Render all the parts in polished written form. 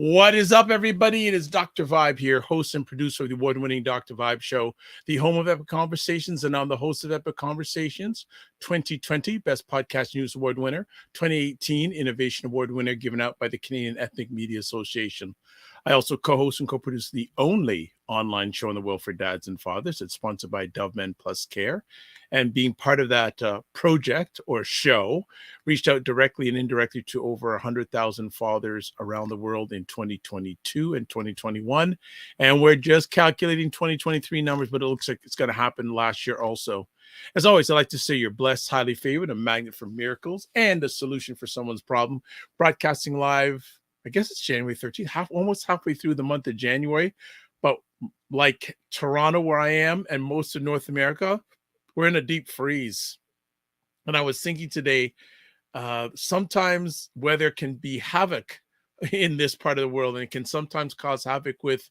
What is up, everybody? It is Dr. Vibe here, host and producer of the award-winning Dr. Vibe Show, the home of Epic Conversations, and I'm the host of Epic Conversations 2020 Best Podcast News Award winner, 2018 Innovation Award winner given out by the Canadian Ethnic Media Association. I also co-host and co-produce the only online show in the world for dads and fathers. It's sponsored by Dove Men Plus Care. And being part of that project or show, reached out directly and indirectly to over 100,000 fathers around the world in 2022 and 2021. And we're just calculating 2023 numbers, but it looks like it's going to happen last year also. As always, I like to say you're blessed, highly favored, a magnet for miracles, and a solution for someone's problem. Broadcasting live, I guess it's January 13th, almost halfway through the month of January. But like Toronto, where I am, and most of North America, we're in a deep freeze. And I was thinking today, sometimes weather can be havoc in this part of the world, and it can sometimes cause havoc with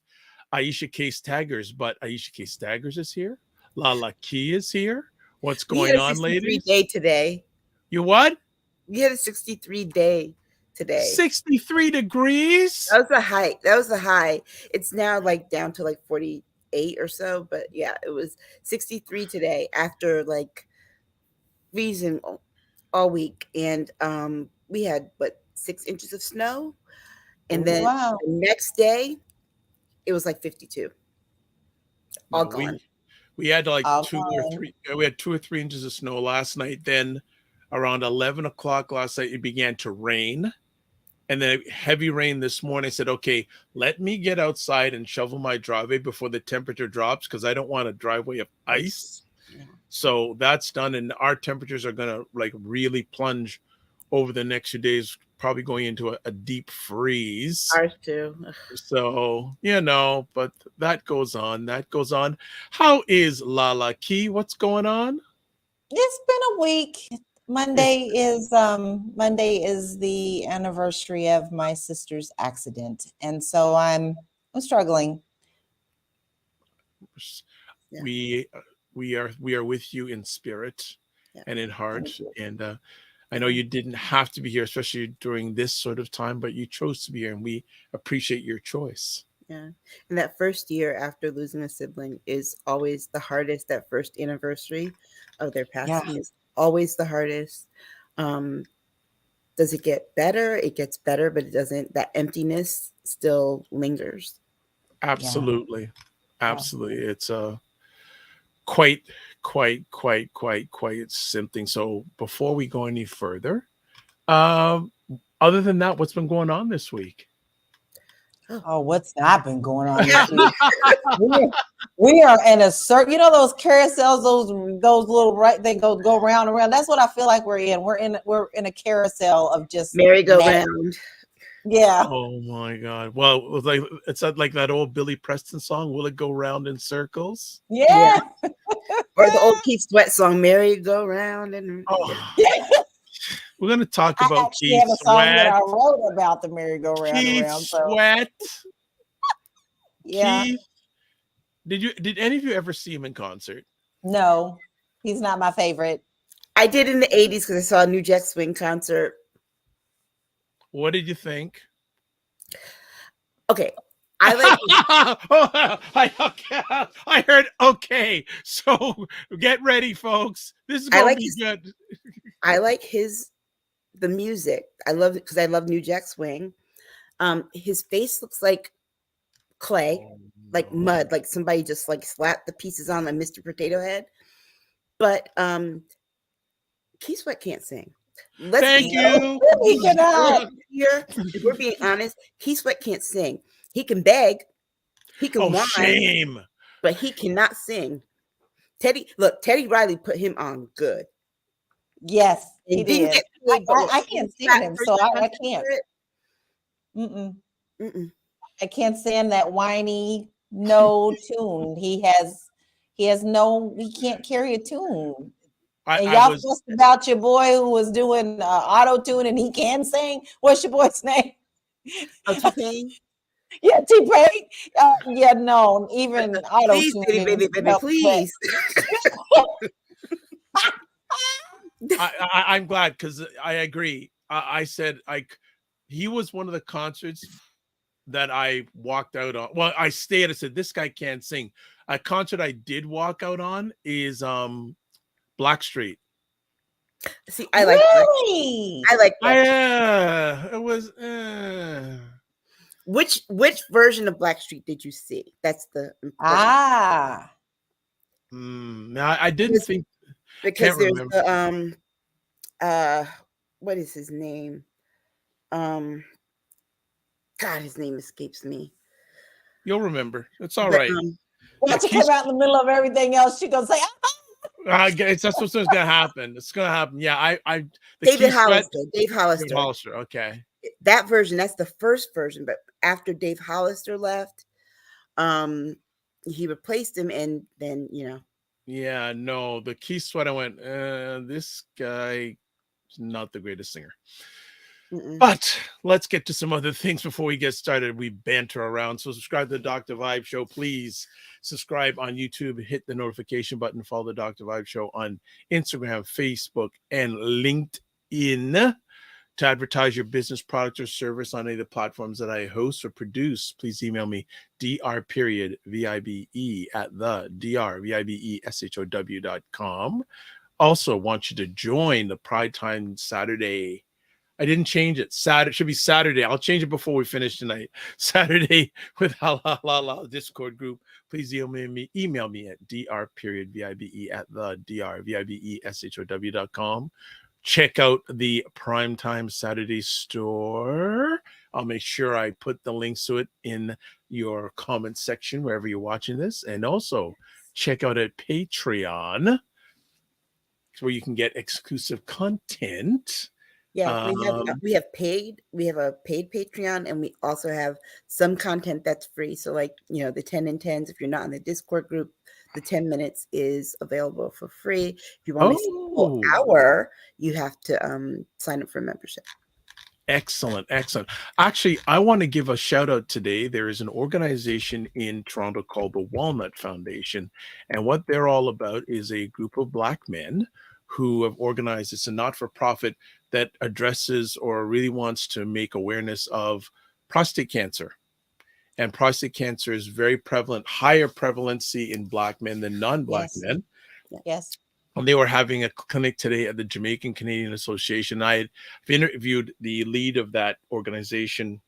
Aisha Case-Taggers. But Aisha Case-Taggers is here. LaLa is here. What's going on, ladies? Day today. You what? We had a 63 day today. 63 degrees? That was the high. It's now like down to like 48 or so. But yeah, it was 63 today after like freezing all week. And we had, 6 inches of snow. And then the next day, it was like 52. All gone. We had like 2 or 3. We had 2 or 3 inches of snow last night. Then around 11 o'clock last night, it began to rain. And then heavy rain this morning. I said, okay, let me get outside and shovel my driveway before the temperature drops, because I don't want a driveway of ice. Yeah. So that's done. And our temperatures are going to like really plunge over the next few days, probably going into a deep freeze. Ours too. So, but that goes on. That goes on. How is LaLa Key? What's going on? It's been a week. Monday is the anniversary of my sister's accident, and so I'm struggling. Yeah. We are with you in spirit and in heart, and I know you didn't have to be here, especially during this sort of time, but you chose to be here, and we appreciate your choice. Yeah, and that first year after losing a sibling is always the hardest. That first anniversary of their passing is always the hardest. Does it get better? It gets better, but it doesn't. That emptiness still lingers. Absolutely. It's quite something. So before we go any further, other than that, what's been going on this week? Oh, what's not been going on this week? we are in a circle. You know those carousels, those little they go round and round. That's what I feel like we're in. We're in a carousel of just merry-go-round. Yeah. Oh my God. Well, it's like that old Billy Preston song, "Will It Go Round in Circles?" Yeah. Or the old Keith Sweat song, "Merry-Go-Round." And we're going to talk about Keith have a song Sweat. That I wrote about the merry-go-round. Keith Sweat. Yeah. Keith, did any of you ever see him in concert? No, he's not my favorite. I did in the 80s because I saw a New Jack Swing concert. What did you think? Okay. I heard okay. So get ready, folks. This is going to be good. I like the music. I love it because I love New Jack Swing. His face looks like clay, like mud, like somebody just like slapped the pieces on a Mr. Potato Head. But Keith Sweat can't sing. Thank you. If we're being honest, Keith Sweat can't sing. He can beg, he can whine, shame, but he cannot sing. Teddy Riley put him on good. Yes, he did. I can't stand him, so I can't. I can't stand that whiny no tune. He can't carry a tune. Y'all fussed about your boy who was doing auto tune and he can sing. What's your boy's name? T-Pain. Yeah, T-Pain. No, even auto tune. Please, baby, please. I'm glad because I agree. I said he was one of the concerts that I walked out on. Well, I stayed. I said this guy can't sing. A concert I did walk out on is Blackstreet. See, I like Black. Really? I like Black. It was. Which version of Blackstreet did you see? That's the important I didn't think. because Can't there's remember. the what is his name? God, his name escapes me. You'll remember. It's all But, right. Once you come out in the middle of everything else, she gonna say, That's what's gonna happen. It's gonna happen. Yeah, David Hollister. Dave Hollister. David Hollister. Okay. That version, that's the first version. But after Dave Hollister left, he replaced him, and then Yeah, no, the Keith Sweat. I went. This guy is not the greatest singer. But let's get to some other things before we get started. We banter around. So subscribe to the Dr. Vibe Show. Please subscribe on YouTube. Hit the notification button. Follow the Dr. Vibe Show on Instagram, Facebook, and LinkedIn. To advertise your business, product, or service on any of the platforms that I host or produce, please email me dr.vibe@thedrvibeshow.com. Also want you to join the Primetime Saturday. I didn't change it. Saturday, it should be Saturday. I'll change it before we finish tonight. Saturday with LaLa Discord group. Please email me at dr.vibe@thedrvibeshow.com. Check out the Primetime Saturday store. I'll make sure I put the links to it in your comment section wherever you're watching this. And also check out at Patreon, where you can get exclusive content. Yeah, we have a paid Patreon, and we also have some content that's free. So like, the 10 and 10s, if you're not in the Discord group, the 10 minutes is available for free. If you want to see a full hour, you have to sign up for a membership. Excellent. Actually, I want to give a shout out today. There is an organization in Toronto called the Walnut Foundation. And what they're all about is a group of Black men who have organized. It's a not-for-profit that addresses or really wants to make awareness of prostate cancer. And prostate cancer is very prevalent, higher prevalency in Black men than non-Black men. Yes. And they were having a clinic today at the Jamaican Canadian Association. I interviewed the lead of that organization,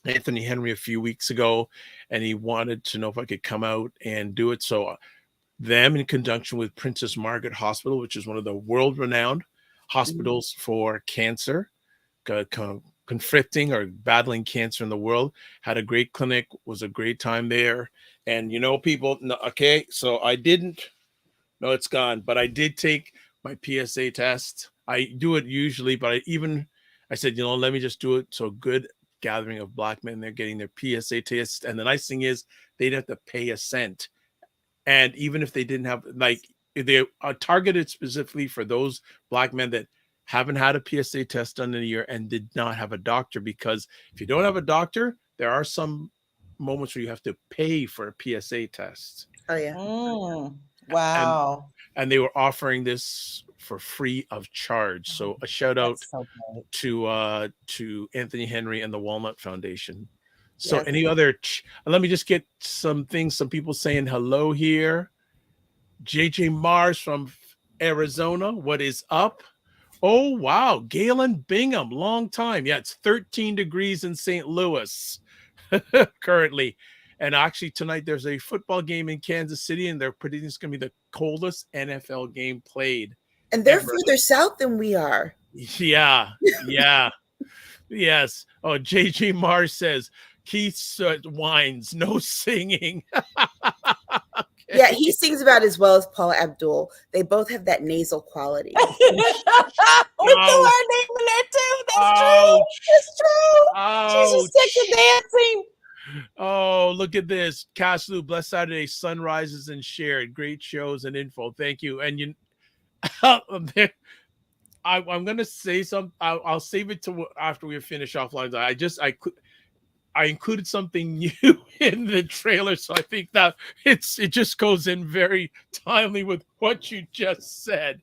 Anthony Henry, a few weeks ago, and he wanted to know if I could come out and do it. So them, in conjunction with Princess Margaret Hospital, which is one of the world-renowned hospitals for cancer, conflicting or battling cancer in the world, had a great clinic, was a great time there. And people, okay, so I didn't, no, it's gone, but I did take my PSA test. I do it usually, but I said, let me just do it. So good gathering of Black men, they're getting their PSA test. And the nice thing is they didn't have to pay a cent. And even if they didn't have, if they are targeted specifically for those Black men that haven't had a PSA test done in a year and did not have a doctor, because if you don't have a doctor, there are some moments where you have to pay for a PSA test. Oh yeah. Wow. And they were offering this for free of charge. So a shout out to Anthony Henry and the Walnut Foundation. So any other, let me just get some things, some people saying hello here. JJ Mars from Arizona, what is up? Oh, wow. Galen Bingham, long time. Yeah, it's 13 degrees in St. Louis currently. And actually tonight there's a football game in Kansas City, and they're predicting it's going to be the coldest NFL game played. And they're further south than we are. Yeah. Yes. Oh, JJ Mars says, Keith whines, no singing. Okay. Yeah, he sings about as well as Paula Abdul. They both have that nasal quality. We threw our name in there too. That's true. It's true. She's just sick of dancing. Oh, look at this. Caslu, blessed Saturday, sunrises and shared. Great shows and info. Thank you. And I'm going to say something. I'll save it to after we finish offline. I included something new in the trailer, so I think that it just goes in very timely with what you just said.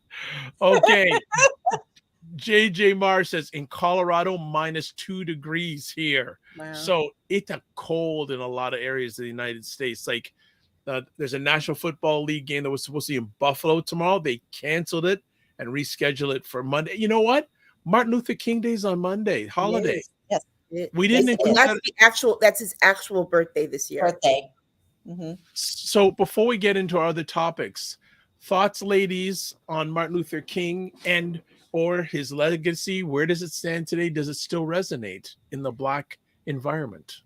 Okay. JJ Marr says in Colorado, -2 degrees here. Wow. So it's a cold in a lot of areas of the United States. Like there's a National Football League game that was supposed to be in Buffalo tomorrow. They canceled it and rescheduled it for Monday. You know what? Martin Luther King Day's on Monday, holiday. Yes. We didn't include that's that. That's his actual birthday this year. Birthday. Mm-hmm. So before we get into our other topics, thoughts, ladies, on Martin Luther King and or his legacy? Where does it stand today? Does it still resonate in the Black environment?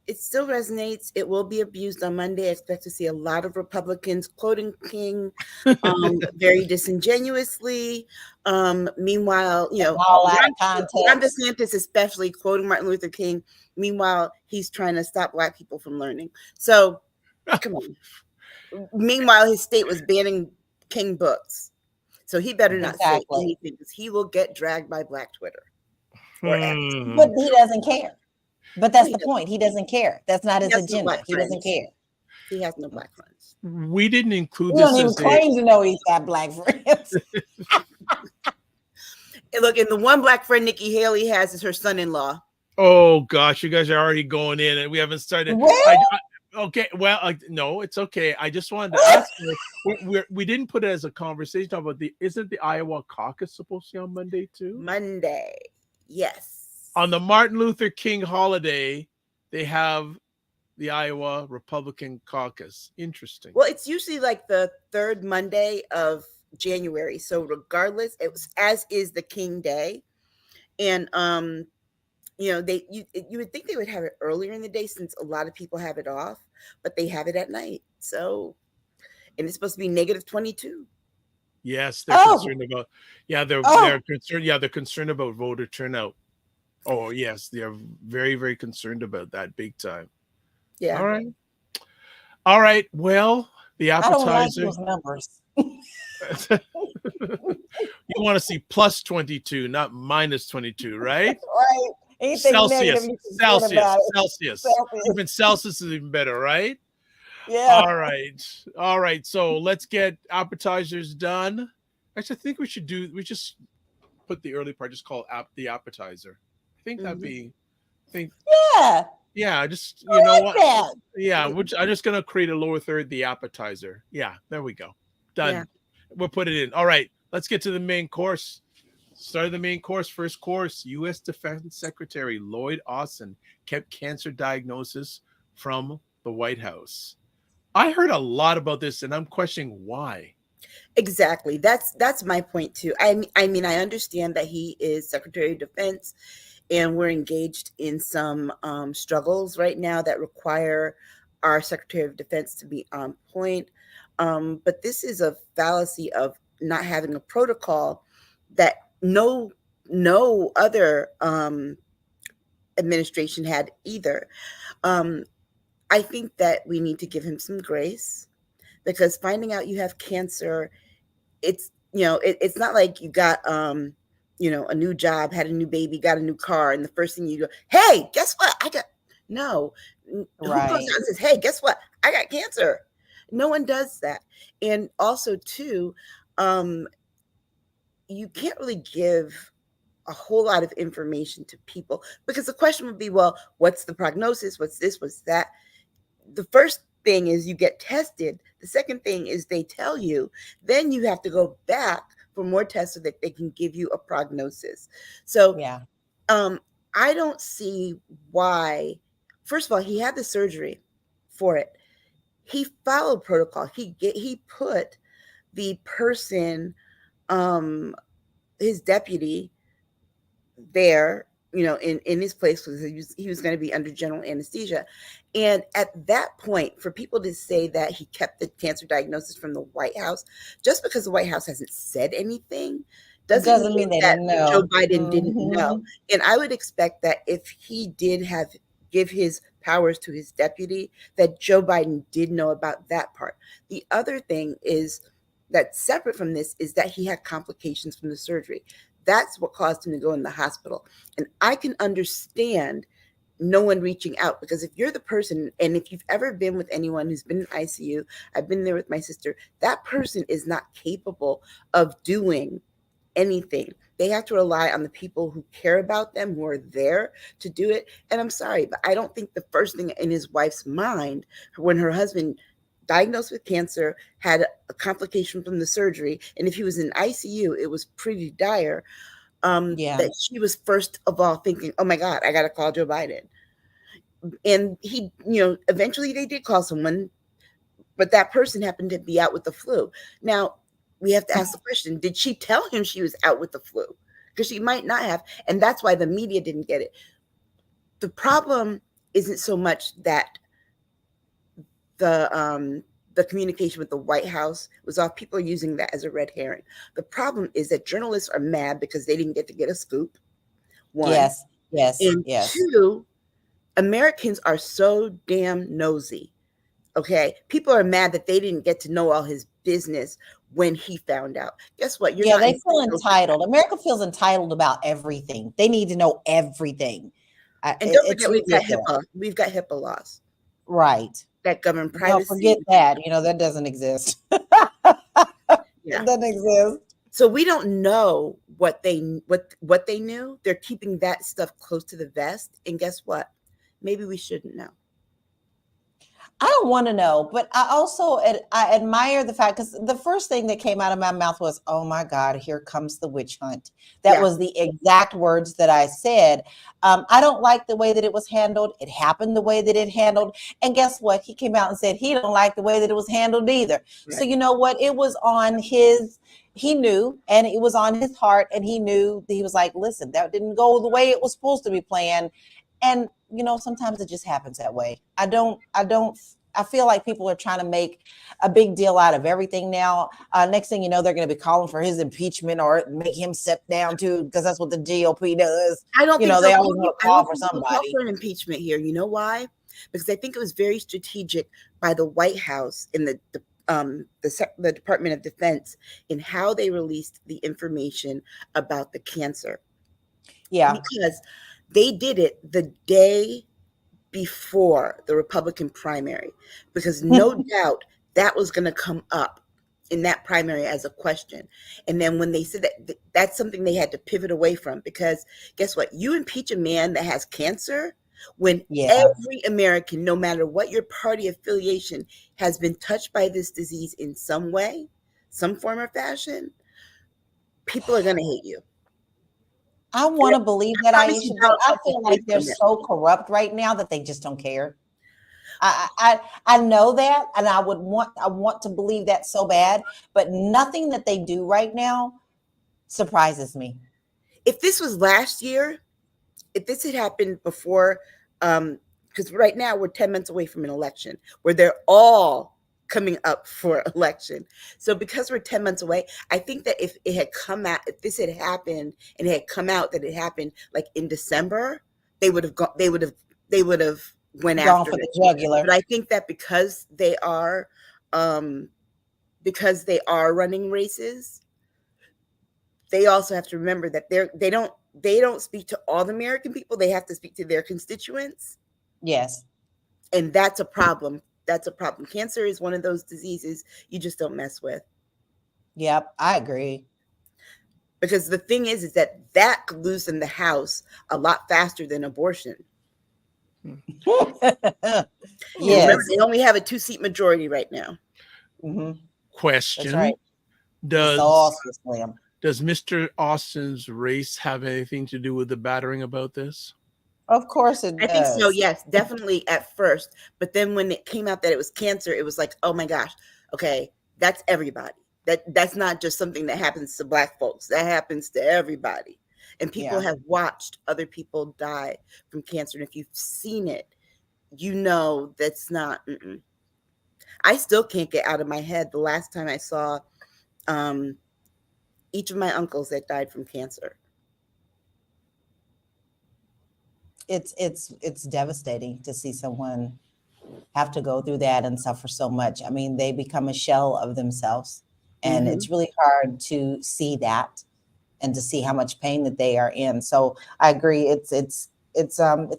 It still resonates. It will be abused on Monday. I expect to see a lot of Republicans quoting King very disingenuously. Meanwhile, all out of context. Ron DeSantis especially quoting Martin Luther King. Meanwhile, he's trying to stop Black people from learning. So, come on. Meanwhile, his state was banning King books. So he better not say anything because he will get dragged by Black Twitter. But he doesn't care. But that's the point. He doesn't care. That's not his agenda. He doesn't care. He has no Black friends. We didn't include this. He don't even claim to know he's got Black friends. Look, and the one Black friend Nikki Haley has is her son-in-law. Oh gosh, you guys are already going in, and we haven't started. Okay, well, no, it's okay. I just wanted to ask you. We didn't put it as a conversation about isn't the Iowa caucus supposed to be on Monday too? Monday, yes. On the Martin Luther King holiday, they have the Iowa Republican caucus. Interesting. Well, it's usually like the third Monday of January. So regardless, it was as is the King Day. And you would think they would have it earlier in the day since a lot of people have it off, but they have it at night. So, and it's supposed to be -22. Yes, they're concerned about. Yeah, they're concerned. Yeah, they're concerned about voter turnout. Oh yes, they are very, very concerned about that big time. Yeah. All right. Well, the appetizer. I don't like those numbers. You want to see +22, not -22, right? Right. Anything Celsius. Celsius. Even Celsius is even better, right? Yeah. All right. So let's get appetizers done. Actually, I think we just put the early part, just call it the appetizer. I think that'd be. Yeah. Just what? That. Yeah, I'm just gonna create a lower third, the appetizer. Yeah, there we go. Done. Yeah. We'll put it in. All right. Let's get to the main course. Start of the main course. First course, U.S. Defense Secretary Lloyd Austin kept cancer diagnosis from the White House. I heard a lot about this, and I'm questioning why. Exactly. That's my point too. I mean, I understand that he is Secretary of Defense, and we're engaged in some struggles right now that require our Secretary of Defense to be on point. But this is a fallacy of not having a protocol that no other administration had either. I think that we need to give him some grace, because finding out you have cancer, it's not like you got a new job, had a new baby, got a new car, and the first thing you go, hey, guess what? Who goes out and says, hey, guess what? I got cancer. No one does that. And also too, you can't really give a whole lot of information to people, because the question would be, well, what's the prognosis? What's this? What's that? The first thing is you get tested. The second thing is they tell you. Then you have to go back for more tests so that they can give you a prognosis. So yeah, I don't see why. First of all, he had the surgery for it. He followed protocol. He put the person, his deputy, there, in his place, because he was going to be under general anesthesia. And at that point, for people to say that he kept the cancer diagnosis from the White House, just because the White House hasn't said anything, doesn't mean that Joe Biden didn't know. And I would expect that if he did give his powers to his deputy, that Joe Biden did know about that part. The other thing is that separate from this is that he had complications from the surgery. That's what caused him to go in the hospital. And I can understand no one reaching out, because if you're the person, and if you've ever been with anyone who's been in ICU, I've been there with my sister, that person is not capable of doing anything. They have to rely on the people who care about them, who are there to do it. And I'm sorry, but I don't think the first thing in his wife's mind when her husband diagnosed with cancer, had a complication from the surgery, and if he was in ICU, it was pretty dire. That she was first of all thinking, "Oh my God, I got to call Joe Biden." And he, eventually they did call someone, but that person happened to be out with the flu. Now we have to ask the question: did she tell him she was out with the flu? Because she might not have, and that's why the media didn't get it. The problem isn't so much that the communication with the White House was off. People are using that as a red herring. The problem is that journalists are mad because they didn't get to get a scoop. One. Yes. And two, Americans are so damn nosy. Okay. People are mad that they didn't get to know all his business when he found out. Guess what? They feel entitled. America feels entitled about everything. They need to know everything. And don't forget, we've got HIPAA laws. Right. That govern privacy. Don't forget that. That doesn't exist. It doesn't exist. So we don't know what they knew. They're keeping that stuff close to the vest. And guess what? Maybe we shouldn't know. I don't want to know, but I admire the fact, because the first thing that came out of my mouth was, "Oh my God, here comes the witch hunt." That was the exact words that I said. I don't like the way that it was handled. It happened the way that it handled. And guess what? He came out and said he don't like the way that it was handled either. Right. So you know what? It was on he knew, and it was on his heart, and he knew. He was like, "Listen, that didn't go the way it was supposed to be planned." And sometimes it just happens that way. I feel like people are trying to make a big deal out of everything now. Next thing you know, they're going to be calling for his impeachment or make him step down too, because that's what the GOP does. I don't think they always want to call for somebody. Call for an impeachment here. You know why? Because I think it was very strategic by the White House in the Department of Defense in how they released the information about the cancer. Yeah. Because they did it the day before the Republican primary, because no doubt that was going to come up in that primary as a question. And then when they said that, that's something they had to pivot away from, because guess what? You impeach a man that has cancer when every American, no matter what your party affiliation, has been touched by this disease in some way, some form or fashion. People are going to hate you. I want to believe that, Aisha, but I feel like they're so corrupt right now that they just don't care. I know that, and I want to believe that so bad, but nothing that they do right now surprises me. If this was last year, if this had happened before, because right now we're 10 months away from an election where they're all coming up for election. So because we're 10 months away, I think that if this had happened and it had come out that it happened like in December, they would have went after for the jugular. But I think that because they are running races, they also have to remember that they don't speak to all the American people. They have to speak to their constituents. Yes. And that's a problem. That's a problem. Cancer is one of those diseases you just don't mess with. Yep, I agree. Because the thing is that could lose them the House a lot faster than abortion. Yes. Remember, they only have a 2-seat majority right now. Mm-hmm. Question. That's right. Does Mr. Austin's race have anything to do with the battering about this? Of course it does. I think so, yes, definitely at first. But then when it came out that it was cancer, it was like, oh my gosh, okay, that's everybody. That's not just something that happens to Black folks. That happens to everybody. And people have watched other people die from cancer. And if you've seen it, you know that's not. I still can't get out of my head the last time I saw each of my uncles that died from cancer. It's devastating to see someone have to go through that and suffer so much. I mean, they become a shell of themselves, and it's really hard to see that and to see how much pain that they are in. So I agree. It's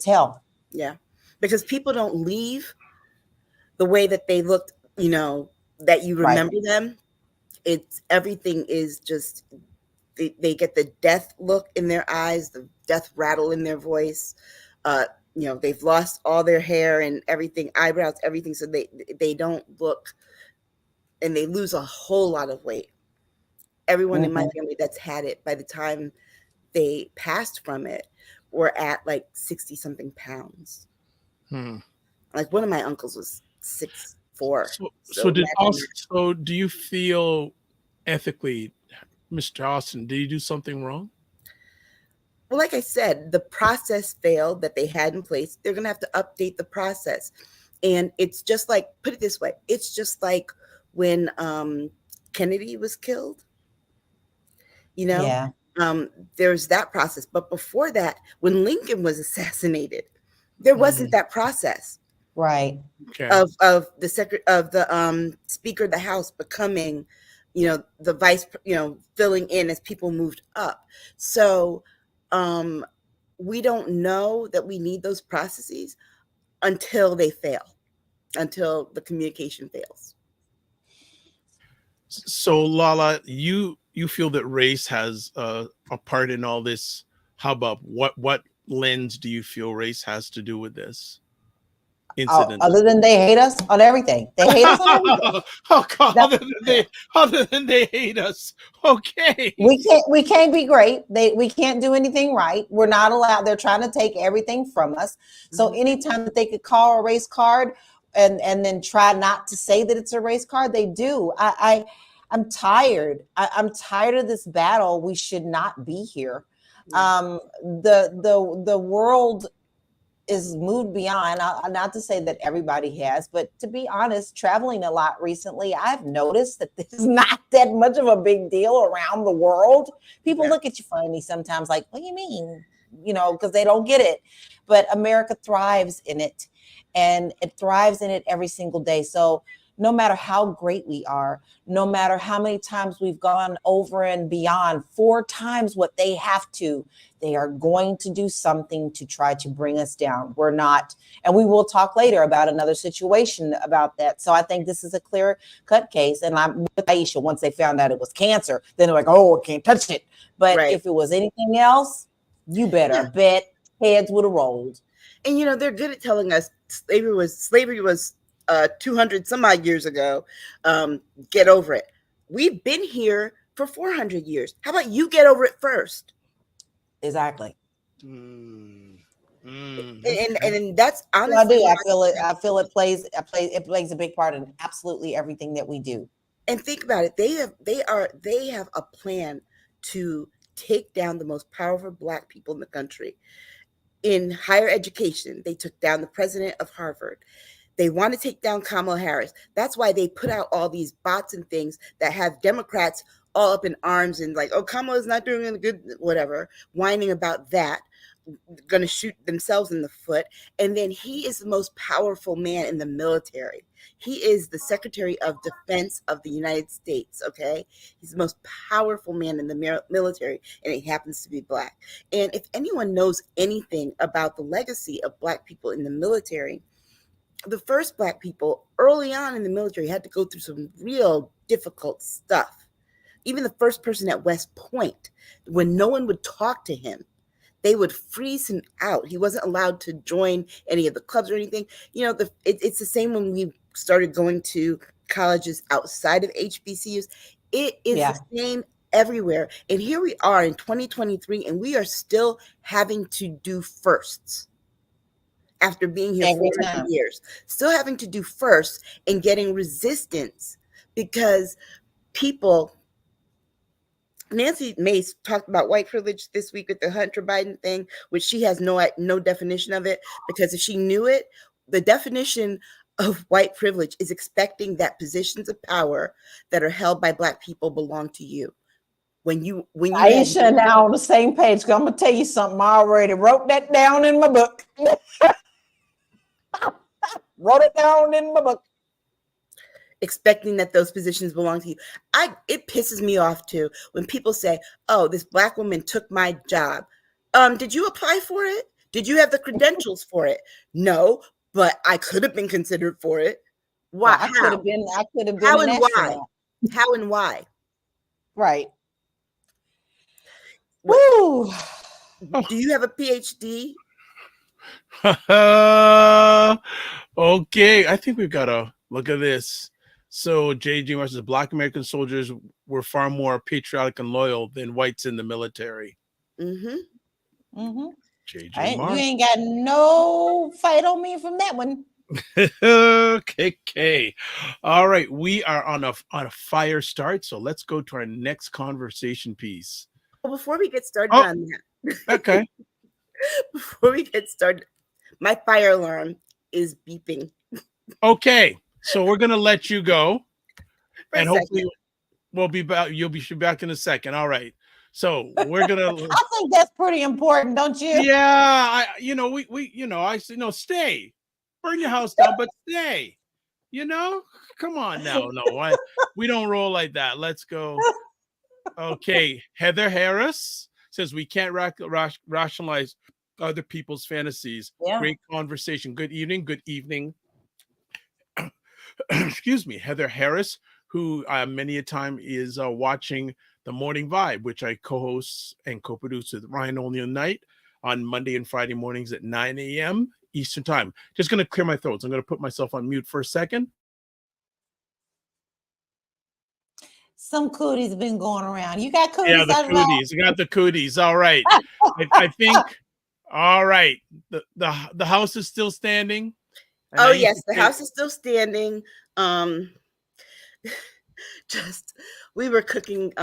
hell. Yeah, because people don't leave the way that they looked. That you remember them. Everything is just they get the death look in their eyes, the death rattle in their voice. They've lost all their hair and everything, eyebrows, everything. So they don't look, and they lose a whole lot of weight. Everyone in my family that's had it, by the time they passed from it, were at like 60 something pounds. Like one of my uncles was 6'4". So do you feel ethically, Mr. Austin, did you do something wrong? Well, like I said, the process failed that they had in place. They're going to have to update the process. And it's just like, put it this way, it's just like when Kennedy was killed, Yeah. There's that process. But before that, when Lincoln was assassinated, there wasn't that process. Right. Okay. Of the Speaker of the House becoming, the vice, filling in as people moved up. So we don't know that we need those processes until they fail, until the communication fails. So LaLa, you feel that race has a part in all this hubbub. What lens do you feel race has to do with this incident? Other than they hate us on everything. They hate us on everything. Oh God, other than they hate us. Okay. We can't be great. We can't do anything right. We're not allowed. They're trying to take everything from us. So anytime that they could call a race card and then try not to say that it's a race card, they do. I'm tired. I'm tired of this battle. We should not be here. The world is moved beyond, not to say that everybody has, but to be honest, traveling a lot recently, I've noticed that this is not that much of a big deal around the world. People look at you funny sometimes like, what do you mean? Because they don't get it. But America thrives in it, and it thrives in it every single day. So no matter how great we are, no matter how many times we've gone over and beyond 4 times what they have to, they are going to do something to try to bring us down. We're not, and we will talk later about another situation about that. So I think this is a clear cut case. And I'm with Aisha, once they found out it was cancer, then they're like, oh, I can't touch it. But if it was anything else, you better bet heads would have rolled. And they're good at telling us slavery was 200 some odd years ago. Get over it. We've been here for 400 years. How about you get over it first? Exactly. And that's honestly, I do. I feel it plays a big part in absolutely everything that we do. And think about it. They have a plan to take down the most powerful Black people in the country. In higher education, they took down the president of Harvard. They want to take down Kamala Harris. That's why they put out all these bots and things that have Democrats all up in arms and like, oh, Kamala's not doing any good, whatever, whining about that, going to shoot themselves in the foot. And then he is the most powerful man in the military. He is the Secretary of Defense of the United States, okay? He's the most powerful man in the military, and he happens to be Black. And if anyone knows anything about the legacy of Black people in the military, the first Black people early on in the military had to go through some real difficult stuff. Even the first person at West Point, when no one would talk to him, they would freeze him out. He wasn't allowed to join any of the clubs or anything. It's the same when we started going to colleges outside of HBCUs. It is the same everywhere. And here we are in 2023, and we are still having to do firsts. After being here for 400 years, still having to do first and getting resistance because people. Nancy Mace talked about white privilege this week with the Hunter Biden thing, which she has no definition of it, because if she knew it, the definition of white privilege is expecting that positions of power that are held by Black people belong to you. When you Aisha and I on the same page. I'm gonna tell you something. I already wrote that down in my book. Wrote it down in my book. Expecting that those positions belong to you. It pisses me off too when people say, oh, this Black woman took my job. Did you apply for it? Did you have the credentials for it? No, but I could have been considered for it. Why? I could have been. How and why? How and why? Right. Woo! Do you have a PhD? Okay, I think we've got to look at this. So J.G. Marsh says Black American soldiers were far more patriotic and loyal than whites in the military. Mm-hmm. Mm-hmm. J.J. You Marsh. ain't got no fight on me from that one. Okay. All right, we are on a fire start, so let's go to our next conversation piece. Well, before we get started Oh. on that, Okay. before we get started, my fire alarm is beeping. Okay, so we're gonna let you go, For a and hopefully second. we'll be back. You'll be back in a second. All right. So we're gonna. I think that's pretty important, don't you? Yeah, I stay, burn your house down, but stay. Come on now. No, we don't roll like that. Let's go. Okay, Heather Harris says we can't rationalize other people's fantasies. Yeah. Great conversation. Good evening. Good evening. Excuse me, Heather Harris, who many a time is watching The Morning Vibe, which I co-host and co-produce with Ryan Only Night on Monday and Friday mornings at 9 a.m. Eastern Time. Just going to clear my throat. So I'm going to put myself on mute for a second. Some cooties been going around. You got cooties? Yeah, the cooties. I got the cooties. All right. I think. All right. The house is still standing. Oh yes, the house is still standing. Just we were cooking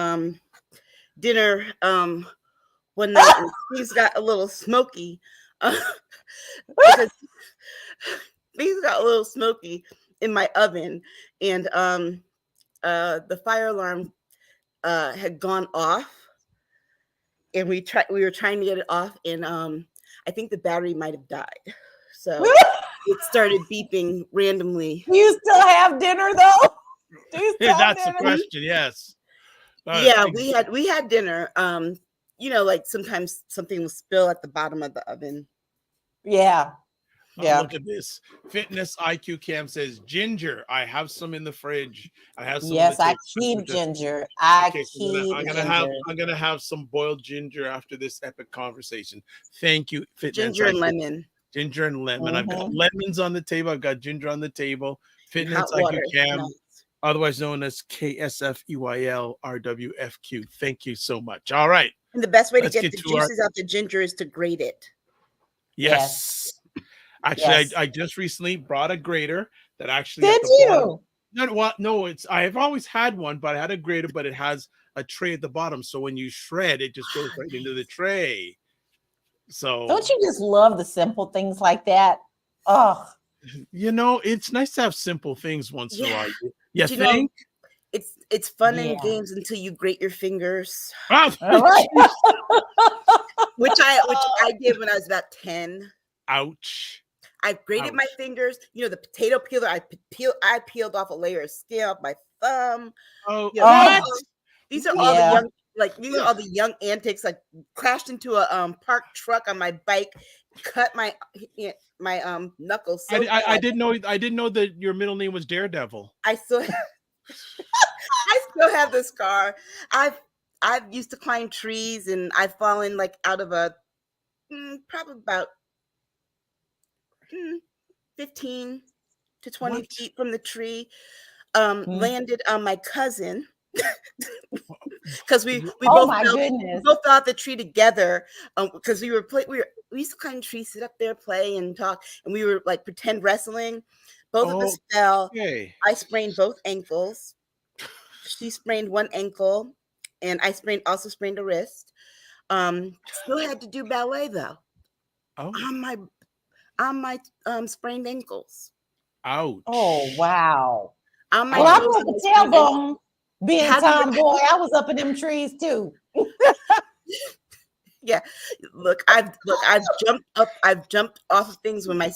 dinner one night and things got a little smoky. Because things got a little smoky in my oven, and the fire alarm had gone off, and we were trying to get it off, and I think the battery might have died, so it started beeping randomly. Do you still have dinner though? That's the question. Yes. Yeah, we had dinner. Like sometimes something will spill at the bottom of the oven. Yeah. Yeah. Look at this. Fitness IQ Cam says ginger. I have some in the fridge. I have some. Yes, I keep ginger. I'm gonna have some boiled ginger after this epic conversation. Thank you, Fitness Ginger IQ. and lemon. Ginger and lemon. I've got lemons on the table. I've got ginger on the table. Fitness IQ Cam, otherwise known as KSFEYLRWFQ. Thank you so much. All right. And the best way to get the juices out the ginger is to grate it. Yes. Actually, yes. I just recently brought a grater that actually. Did you? No, I've always had one, but I had a grater, but it has a tray at the bottom. So when you shred, it just goes right into the tray. So don't you just love the simple things like that? Oh, it's nice to have simple things once in a while. You think? It's fun and games until you grate your fingers. Oh, all right. which I did when I was about 10. Ouch. I grated my fingers. The potato peeler. I peeled off a layer of skin off my thumb. Oh, these are all the young, these are all the young antics. Like crashed into a parked truck on my bike, cut my knuckles. So I didn't know that your middle name was Daredevil. I still have the scar. I've used to climb trees, and I've fallen out of a probably about 15 to 20 feet from the tree. Landed on my cousin because we both fell off the tree together because we used to climb trees, sit up there, play and talk, and we were pretend wrestling. Both of us fell. I sprained both ankles. She sprained one ankle, and I also sprained a wrist. Still had to do ballet though. On my sprained ankles. Ouch. Oh wow. I wasn't tailbone being tomboy. I was up in them trees too. Yeah. Look, I've jumped up. I've jumped off of things when my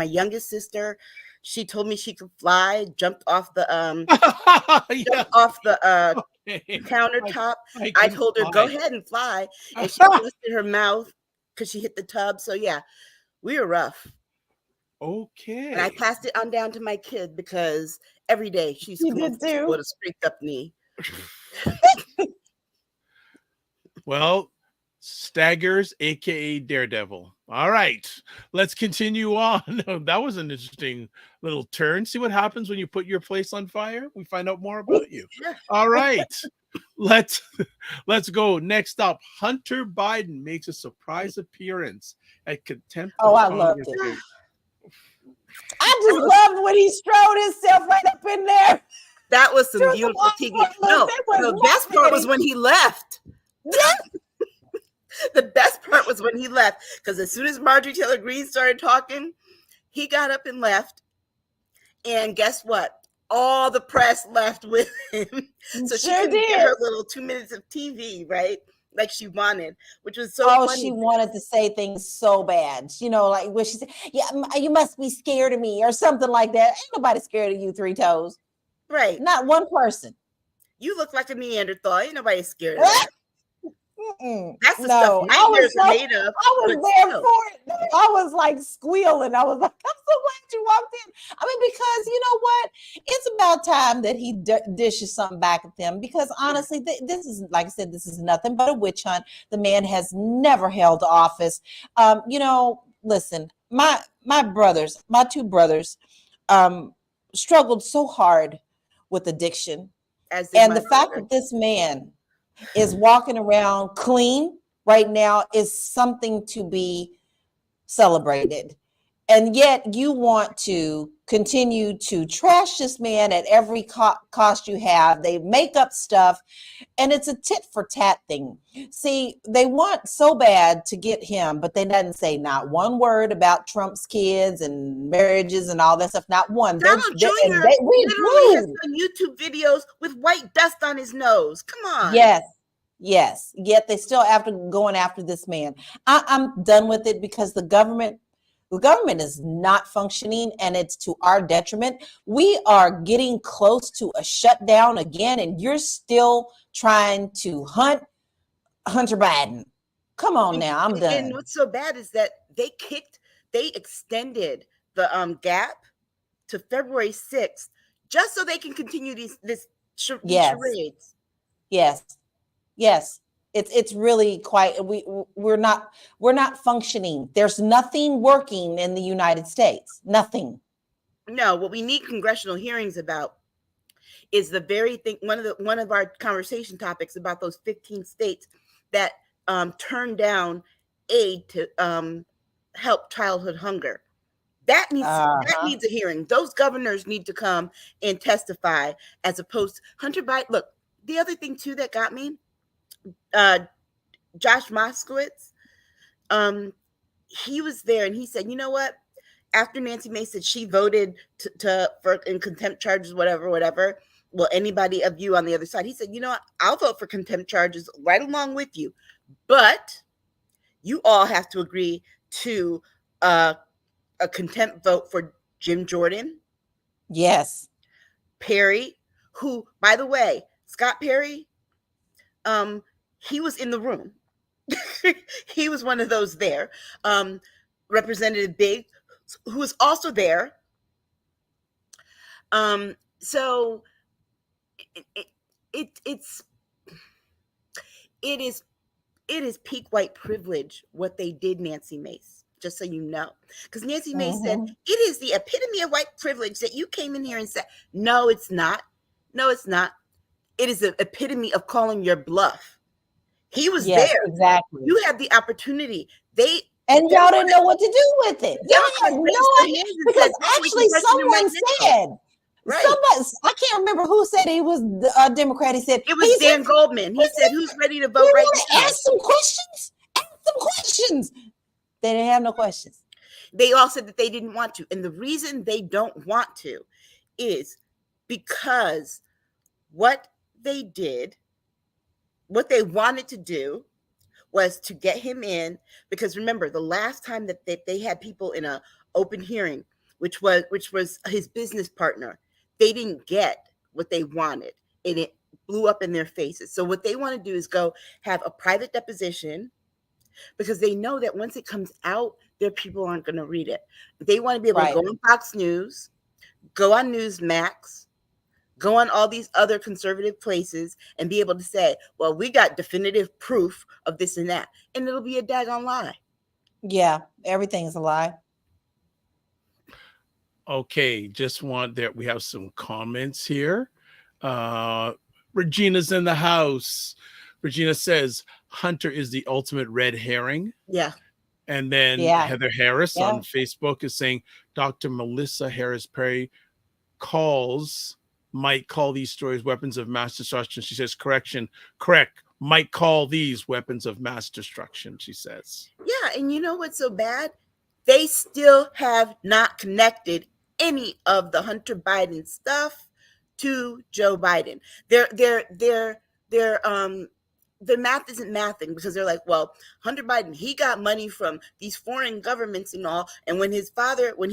youngest sister, she told me she could fly, jumped off the countertop. I told her, go ahead and fly. And she twisted her mouth because she hit the tub. So yeah, we were rough. Okay. And I passed it on down to my kid because every day she's come up with a scraped up knee. Well, Staggers, aka Daredevil. All right, let's continue on. That was an interesting little turn. See what happens when you put your place on fire? We find out more about you. All right. Let's go. Next up, Hunter Biden makes a surprise appearance at contempt of I loved Congress it. Day. I just loved when he strode himself right up in there. That was some beautiful TV. No, the best part was when he left. The best part was when he left, because as soon as Marjorie Taylor Greene started talking, he got up and left. And guess what? All the press left with him. So she couldn't get her little 2 minutes of TV, right? Like she wanted, which was so funny. She wanted to say things so bad. You know, like when she said, yeah, you must be scared of me or something like that. Ain't nobody scared of you, Three Toes. Right. Not one person. You look like a Neanderthal. Ain't nobody scared of that. That's the stuff I was made of. I was there for it. I was like squealing. I was like, I'm so glad you walked in. I mean, because you know what? It's about time that he dishes something back at them. Because honestly, this is, like I said, this is nothing but a witch hunt. The man has never held office. You know, listen, my two brothers, struggled so hard with addiction, and the fact that this man is walking around clean right now is something to be celebrated. And yet you want to continue to trash this man at every cost you have. They make up stuff, and it's a tit for tat thing. See, they want so bad to get him, but they didn't say not one word about Trump's kids and marriages and all that stuff. Not one. Donald Jr. literally has some YouTube videos with white dust on his nose. Come on. Yes. Yet they still going after this man. I'm done with it, because the government is not functioning, and it's to our detriment. We are getting close to a shutdown again, and you're still trying to hunt Hunter Biden. Come on now, I'm done. And what's so bad is that they extended the gap to February 6th just so they can continue these charades. Yes. It's really quite, we're not functioning. There's nothing working in the United States. Nothing. No, what we need congressional hearings about is the very thing. One of our conversation topics about those 15 states that turned down aid to help childhood hunger. That needs a hearing. Those governors need to come and testify, as opposed to Hunter Biden. Look, the other thing too that got me, Josh Moskowitz, he was there, and he said, you know what? After Nancy Mace said she voted for in contempt charges, whatever. Well, anybody of you on the other side, he said, you know what? I'll vote for contempt charges right along with you, but you all have to agree to a contempt vote for Jim Jordan. Yes. Perry, who, by the way, Scott Perry, he was in the room. He was one of those there. Representative Biggs, who was also there. So it is peak white privilege what they did, Nancy Mace, just so you know. Because Nancy Mace said, it is the epitome of white privilege that you came in here and said, no, it's not. No, it's not. It is the epitome of calling your bluff. He was there. Exactly. You had the opportunity. And y'all didn't know what to do with it. Y'all had no idea. Because actually someone said, somebody, I can't remember who said he was a Democrat. He said it was Dan Goldman. He said, who's ready to vote right now? Ask some questions. They didn't have no questions. They all said that they didn't want to. And the reason they don't want to is because what they did, what they wanted to do was to get him in, because remember the last time that they had people in an open hearing, which was his business partner, they didn't get what they wanted, and it blew up in their faces. So what they want to do is go have a private deposition, because they know that once it comes out, their people aren't going to read it. They want to be able to go on Fox News, go on Newsmax, go on all these other conservative places and be able to say, well, we got definitive proof of this and that. And it'll be a daggone lie. Yeah, everything's a lie. Okay, just want that we have some comments here. Regina's in the house. Regina says Hunter is the ultimate red herring. Yeah. And then Heather Harris on Facebook is saying Dr. Melissa Harris Perry might call these stories weapons of mass destruction. She says, correct, might call these weapons of mass destruction, she says. Yeah, and you know what's so bad? They still have not connected any of the Hunter Biden stuff to Joe Biden. The math isn't mathing, because they're like, well, Hunter Biden, he got money from these foreign governments and all, and when he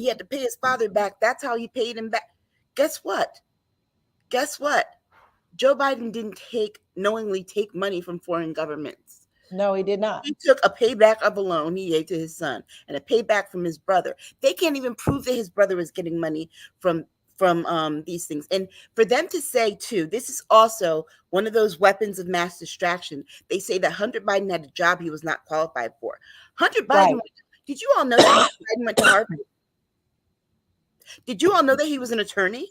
had to pay his father back, that's how he paid him back. Guess what? Joe Biden didn't knowingly take money from foreign governments. No, he did not. He took a payback of a loan he gave to his son and a payback from his brother. They can't even prove that his brother was getting money from these things. And for them to say, too, this is also one of those weapons of mass distraction. They say that Hunter Biden had a job he was not qualified for. Hunter Biden, did you all know that Hunter Biden went to Harvard? Did you all know that he was an attorney?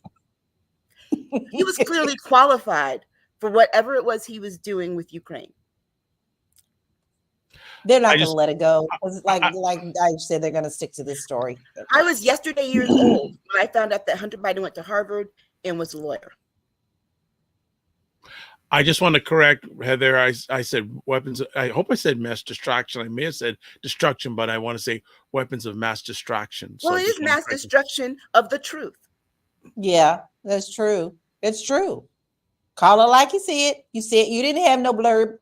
He was clearly qualified for whatever it was he was doing with Ukraine. They're not going to let it go. Like I said, they're going to stick to this story. I was yesterday years old when I found out that Hunter Biden went to Harvard and was a lawyer. I just want to correct Heather. I said weapons. I hope I said mass distraction. I may have said destruction, but I want to say weapons of mass distraction. Well, it is mass destruction of the truth. Yeah, that's true. It's true. Call it like you see it. You said you didn't have no blurb.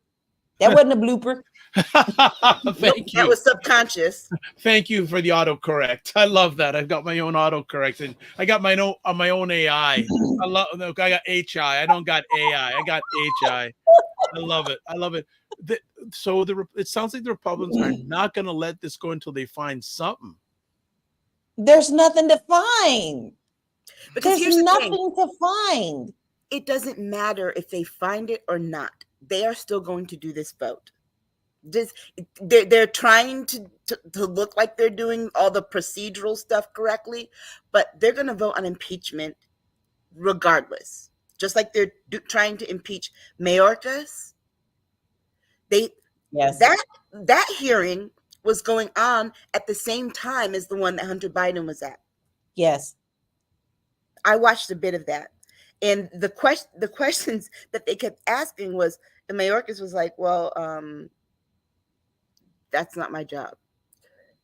That wasn't a blooper. Thank you. That was subconscious. Thank you for the autocorrect. I love that. I've got my own autocorrect, and I got my own AI. I got HI. I don't got AI. I got HI. I love it. It sounds like the Republicans are not going to let this go until they find something. There's nothing to find. Because there's nothing to find. It doesn't matter if they find it or not. They are still going to do this vote. They're trying to look like they're doing all the procedural stuff correctly, but they're going to vote on impeachment regardless. Just like they're trying to impeach Mayorkas. That hearing was going on at the same time as the one that Hunter Biden was at. Yes. I watched a bit of that. And the questions that they kept asking was, the Mayorkas was like, well, that's not my job.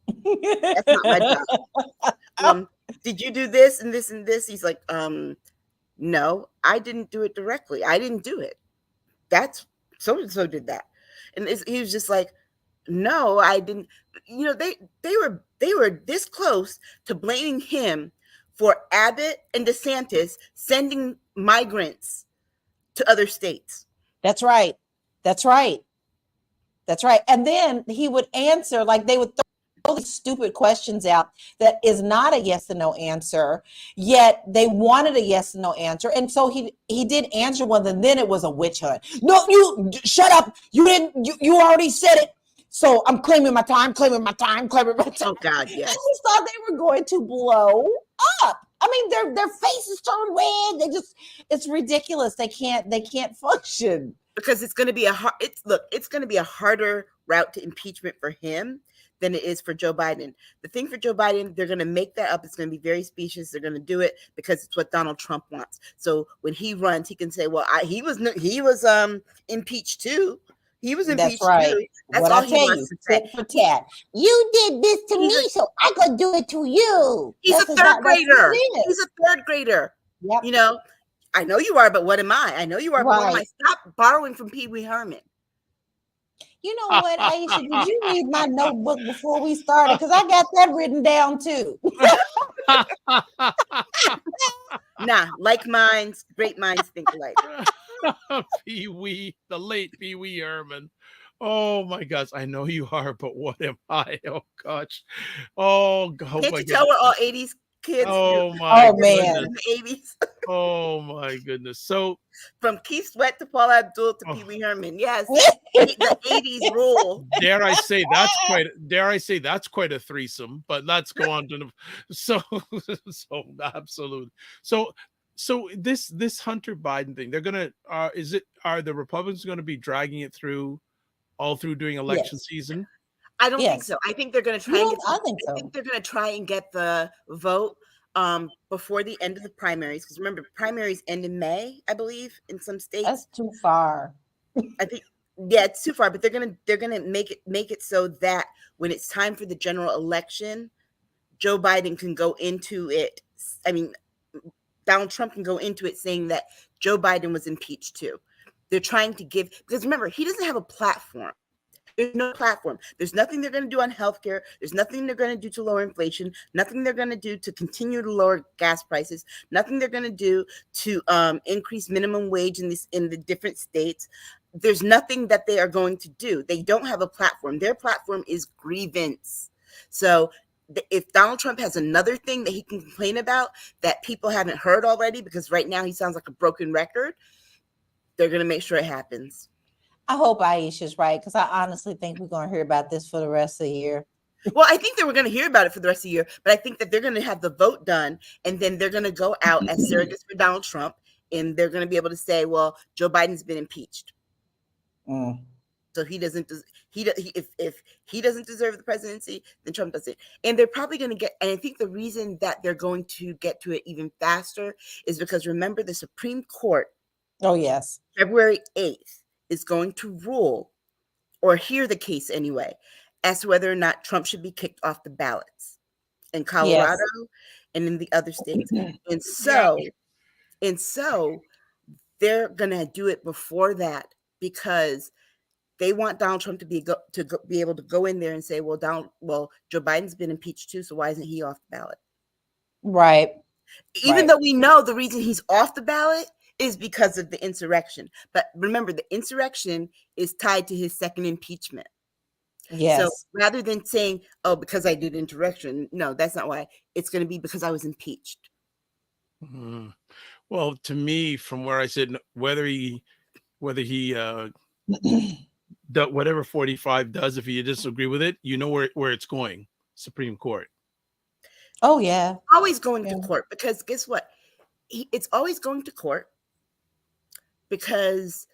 That's not my job. Did you do this and this and this? He's like, no, I didn't do it directly. I didn't do it. That's so-and-so did that. And he was just like, no, I didn't. You know, they were this close to blaming him for Abbott and DeSantis sending migrants to other states. That's right. And then he would answer, like they would throw these stupid questions out that is not a yes or no answer, yet they wanted a yes or no answer. And so he did answer one, and then it was a witch hunt. No, you shut up. You already said it. So I'm claiming my time. Oh God, yes. And we thought they were going to blow up. I mean, their faces turn red. It's ridiculous. They can't function. Because it's going to be it's going to be a harder route to impeachment for him than it is for Joe Biden. The thing for Joe Biden, they're going to make that up. It's going to be very specious. They're going to do it because it's what Donald Trump wants. So when he runs, he can say, "Well, he was impeached too. He was impeached That's right. too." That's what all I tell you, tit for tat. You did this to me, so I could do it to you. He's a third grader. He's a third grader. Yep. You know, I know you are, but what am I? I know you are, but what am I? Stop borrowing from Pee Wee Herman. You know what, Aisha? Did you read my notebook before we started? Because I got that written down too. Nah, like minds, great minds think alike. Pee Wee, the late Pee Wee Herman. Oh my gosh, I know you are, but what am I? Oh gosh. Oh God. Can't you tell we're all 80s kids? Oh my man. In the 80s. Oh my goodness. So From Keith Sweat to Paula Abdul to oh, Pee Wee Herman. Yes, the 80s rule. dare I say that's quite a threesome, but let's go on to so so absolute. So this Hunter Biden thing, they're gonna are the Republicans gonna be dragging it through all through during election Yes. season? I don't think Yes. so. I think they're going to You try and don't, get. I think I so. think they're going to try and get the vote before the end of the primaries. Because remember, primaries end in May, I believe, in some That's states. too far. I think, yeah, it's too far. But they're gonna make it so that when it's time for the general election, Joe Biden can go into it. I mean, Donald Trump can go into it saying that Joe Biden was impeached too. They're trying to give, because remember, he doesn't have a platform. There's no platform. There's nothing they're going to do on healthcare. There's nothing they're going to do to lower inflation. Nothing they're going to do to continue to lower gas prices. Nothing they're going to do to increase minimum wage in the different states. There's nothing that they are going to do. They don't have a platform. Their platform is grievance. So if Donald Trump has another thing that he can complain about that people haven't heard already, because right now he sounds like a broken record, they're going to make sure it happens. I hope Aisha's right, because I honestly think we're going to hear about this for the rest of the year. Well, I think that we're going to hear about it for the rest of the year, but I think that they're going to have the vote done, and then they're going to go out as surrogates for Donald Trump, and they're going to be able to say, well, Joe Biden's been impeached. So he doesn't, if he doesn't deserve the presidency, then Trump doesn't. And they're probably going to get, and I think the reason that they're going to get to it even faster is because remember, the Supreme Court, Oh, yes, February 8th, is going to rule, or hear the case anyway, as to whether or not Trump should be kicked off the ballots in Colorado and in the other states. And so they're going to do it before that, because they want Donald Trump to be able to go in there and say, well, Joe Biden's been impeached too, so why isn't he off the ballot? right. Even though we know the reason he's off the ballot is because of the insurrection. But remember, the insurrection is tied to his second impeachment. Yes. So rather than saying, oh, because I did insurrection, no, that's not why. It's going to be because I was impeached. Mm-hmm. Well, to me, from where I sit, whether he whatever 45 does, if you disagree with it, you know where it's going. Supreme Court. Oh, yeah. Always going to court, because guess what? It's always going to court because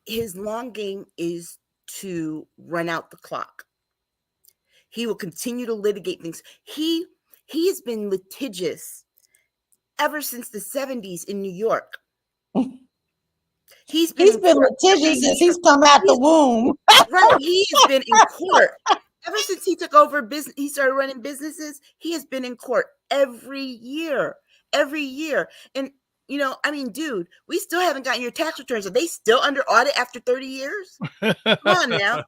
his long game is to run out the clock. He will continue to litigate things. He has been litigious ever since the 70s in New York. He's been litigious since he's come out the womb. Right. He has been in court ever since he took over business. He started running businesses. He has been in court every year. And you know, I mean, dude, we still haven't gotten your tax returns. Are they still under audit after 30 years? Come on now.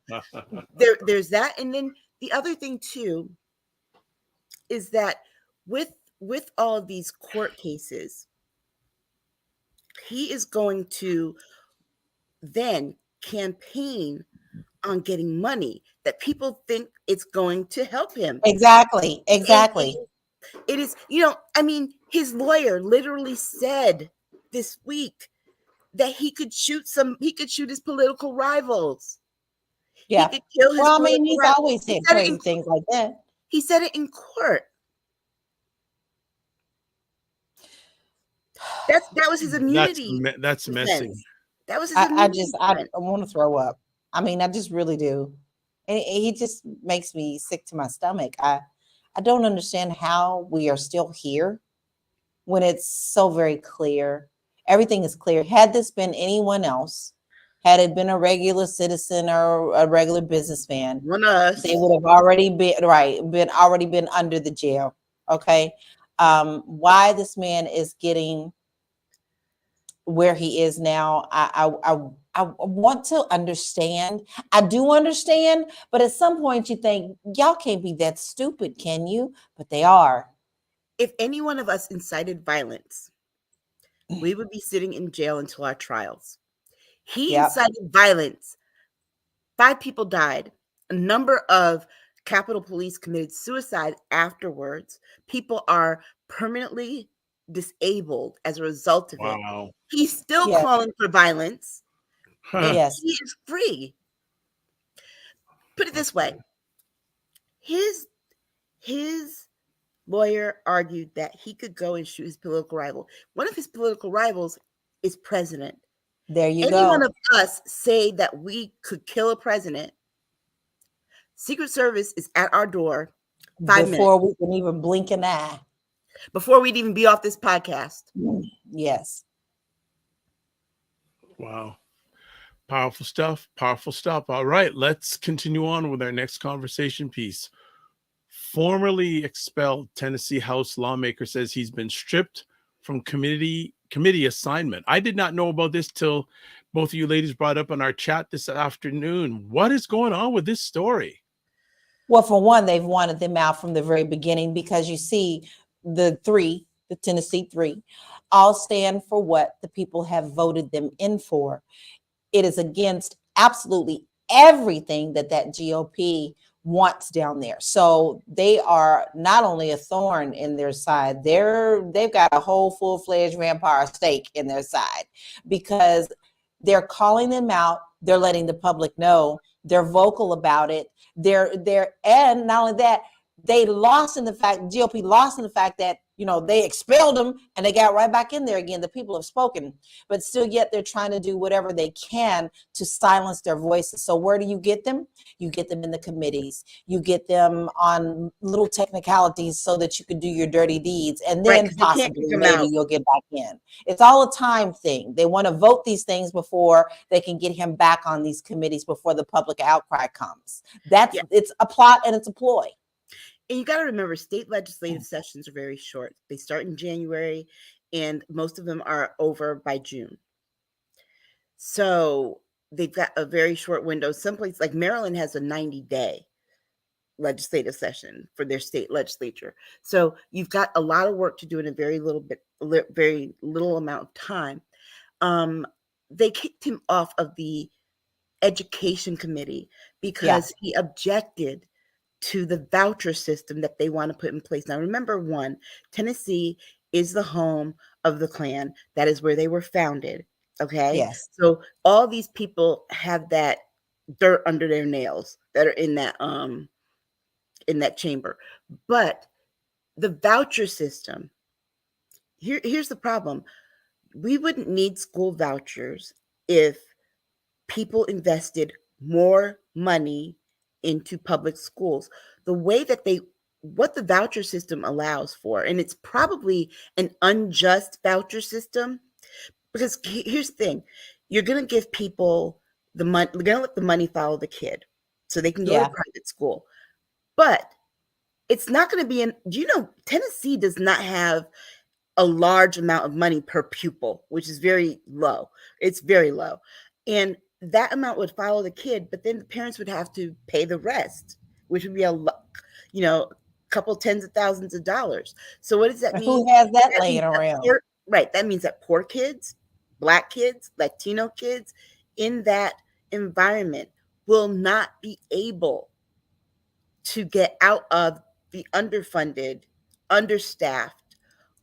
There's that. And then the other thing too is that with all of these court cases, he is going to then campaign on getting money that people think it's going to help him. Exactly. It is, you know, I mean, his lawyer literally said this week that he could shoot his political rivals. Yeah. He could kill his he's rivals. always said crazy things like that. He said it in court. That was his immunity. That's messy. That was his immunity. I want to throw up. I mean, I just really do. And he just makes me sick to my stomach. I don't understand how we are still here when it's so very clear. Everything is clear. Had this been anyone else, had it been a regular citizen or a regular businessman, they would have already been under the jail. Okay. Why this man is getting where he is now, I want to understand. I do understand, but at some point you think, y'all can't be that stupid, can you? But they are. If any one of us incited violence, we would be sitting in jail until our trials. He incited violence. 5 people died. A number of Capitol Police committed suicide afterwards. People are permanently disabled as a result of it. Wow. He's still Yes. calling for violence, and Yes. he is free. Put it this way: his lawyer argued that he could go and shoot his political rival. One of his political rivals is president. There you Any go. one of us say that we could kill a president, Secret Service is at our door 5 Before minutes we can even blink an eye. before we'd even be off this podcast. Yes. Wow. Powerful stuff. Powerful stuff. All right, let's continue on with our next conversation piece. Formerly expelled Tennessee House lawmaker says he's been stripped from committee assignment. I did not know about this till both of you ladies brought up on our chat this afternoon. What is going on with this story? Well, for one, they've wanted them out from the very beginning because you see the Tennessee three, all stand for what the people have voted them in for. It is against absolutely everything that GOP wants down there. So they are not only a thorn in their side, they've got a whole full-fledged vampire stake in their side because they're calling them out. They're letting the public know. They're vocal about it. And not only that, GOP lost in the fact that, they expelled them and they got right back in there again. The people have spoken, but still yet they're trying to do whatever they can to silence their voices. So where do you get them? You get them in the committees. You get them on little technicalities so that you can do your dirty deeds. And then possibly maybe you'll get back in. It's all a time thing. They want to vote these things before they can get him back on these committees before the public outcry comes. It's a plot and it's a ploy. And you got to remember, state legislative sessions are very short. They start in January, and most of them are over by June. So they've got a very short window. Someplace like Maryland has a 90-day legislative session for their state legislature. So you've got a lot of work to do in a very little amount of time. They kicked him off of the education committee because he objected to the voucher system that they want to put in place. Now, remember, Tennessee is the home of the Klan. That is where they were founded. Okay. Yes. So all these people have that dirt under their nails that are in that chamber. But the voucher system, here's the problem. We wouldn't need school vouchers if people invested more money into public schools. The way that what the voucher system allows for, and it's probably an unjust voucher system, because here's the thing: you're going to give people the money, you're going to let the money follow the kid so they can go to private school. But it's not going to be Tennessee does not have a large amount of money per pupil, which is very low. It's very low. And that amount would follow the kid, but then the parents would have to pay the rest, which would be a couple tens of thousands of dollars. So what does that mean? Who has that laying around? Right. That means that poor kids, Black kids, Latino kids in that environment will not be able to get out of the underfunded, understaffed,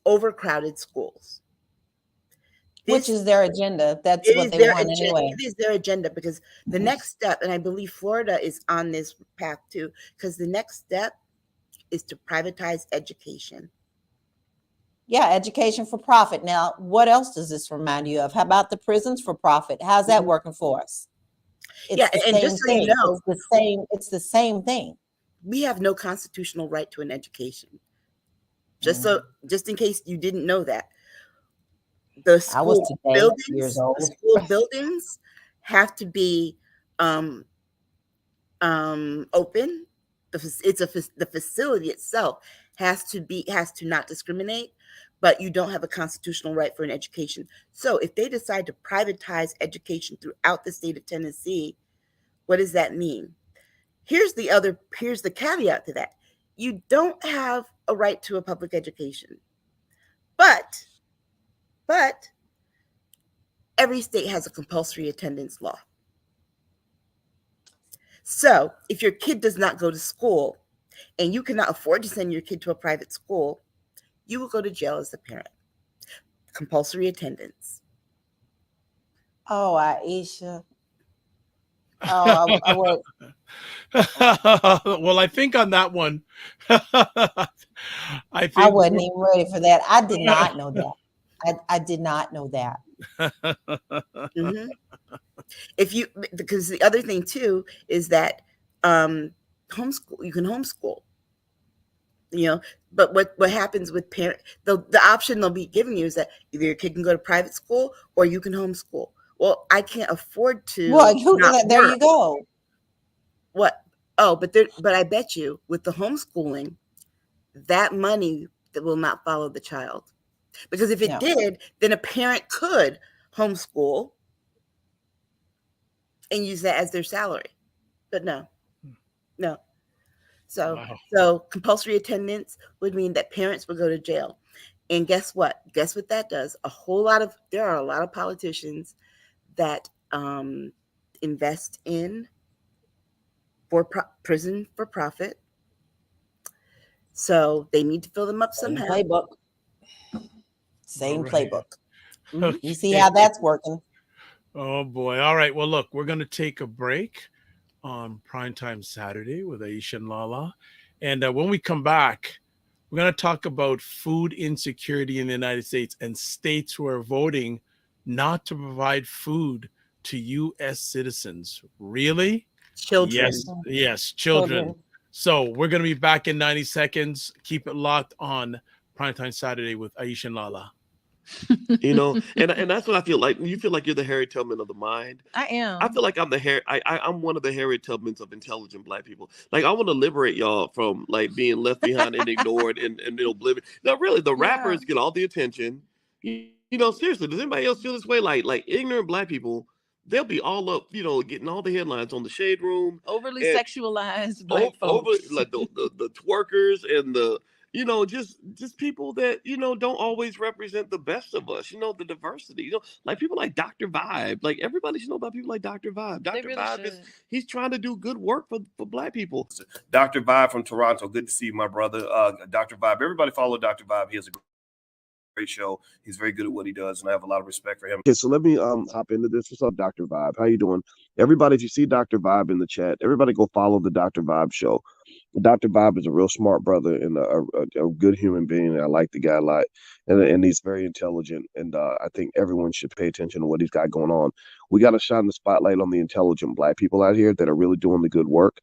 overcrowded schools. Which is their agenda. That's what they want anyway. It is their agenda because the next step, and I believe Florida is on this path too, because the next step is to privatize education. Yeah, education for profit. Now, what else does this remind you of? How about the prisons for profit? How's that working for us? It's the same thing. We have no constitutional right to an education. Just in case you didn't know that. The school buildings have to be open. The facility itself has to not discriminate, but you don't have a constitutional right for an education. So if they decide to privatize education throughout the state of Tennessee, what does that mean? Here's the caveat to that. You don't have a right to a public education, but every state has a compulsory attendance law. So if your kid does not go to school and you cannot afford to send your kid to a private school, you will go to jail as a parent. compulsory attendance. Oh, Aisha. Oh, I would. Well, I think on that one, I I think wasn't even ready for that. I did not know that. I did not know that. Mm-hmm. If you, because the other thing too is that homeschool, you can homeschool, you know, but what happens with parent, the option they'll be giving you is that either your kid can go to private school or you can homeschool. Well, I can't afford Well, to not there you work. go. What? Oh, but I bet you with the homeschooling, that money that will not follow the child, because if it No. did, then a parent could homeschool and use that as their salary. But no. So wow. so compulsory attendance would mean that parents would go to jail. And guess what? Guess what that does? There are a lot of politicians that invest in prison for profit. So they need to fill them up Same somehow. playbook. All Same right. playbook. Mhm. You see how that's working. Oh boy. All right. Well, look, we're going to take a break on Primetime Saturday with Aisha and LaLa. And when we come back, we're going to talk about food insecurity in the United States and states who are voting not to provide food to U.S. citizens. Really? Children. Yes, children. Children. So we're going to be back in 90 seconds. Keep it locked on Primetime Saturday with Aisha and LaLa. And that's what I feel like. You feel like you're the Harry Tubman of the mind. I am. I feel like I'm one of the Harry Tubmans of intelligent Black people. Like I want to liberate y'all from like being left behind and ignored and oblivion. No, really, the rappers get all the attention. Seriously, does anybody else feel this way? Like ignorant Black people, they'll be all up, getting all the headlines on the Shade Room, Overly and sexualized Black over folks. like the twerkers and the just people that don't always represent the best of us, the diversity, like people like Dr. Vibe. Like everybody should know about people like Dr. Vibe. They Dr. really Vibe should. he's trying to do good work for Black people. Dr. Vibe from Toronto. Good to see you, my brother. Dr. Vibe. Everybody follow Dr. Vibe. He has a great show. He's very good at what he does, and I have a lot of respect for him. Okay, so let me hop into this. What's up, Dr. Vibe? How you doing? Everybody, if you see Dr. Vibe in the chat, everybody go follow the Dr. Vibe show. Dr. Vibe is a real smart brother and a good human being. I like the guy a lot, and he's very intelligent. And I think everyone should pay attention to what he's got going on. We got to shine the spotlight on the intelligent Black people out here that are really doing the good work.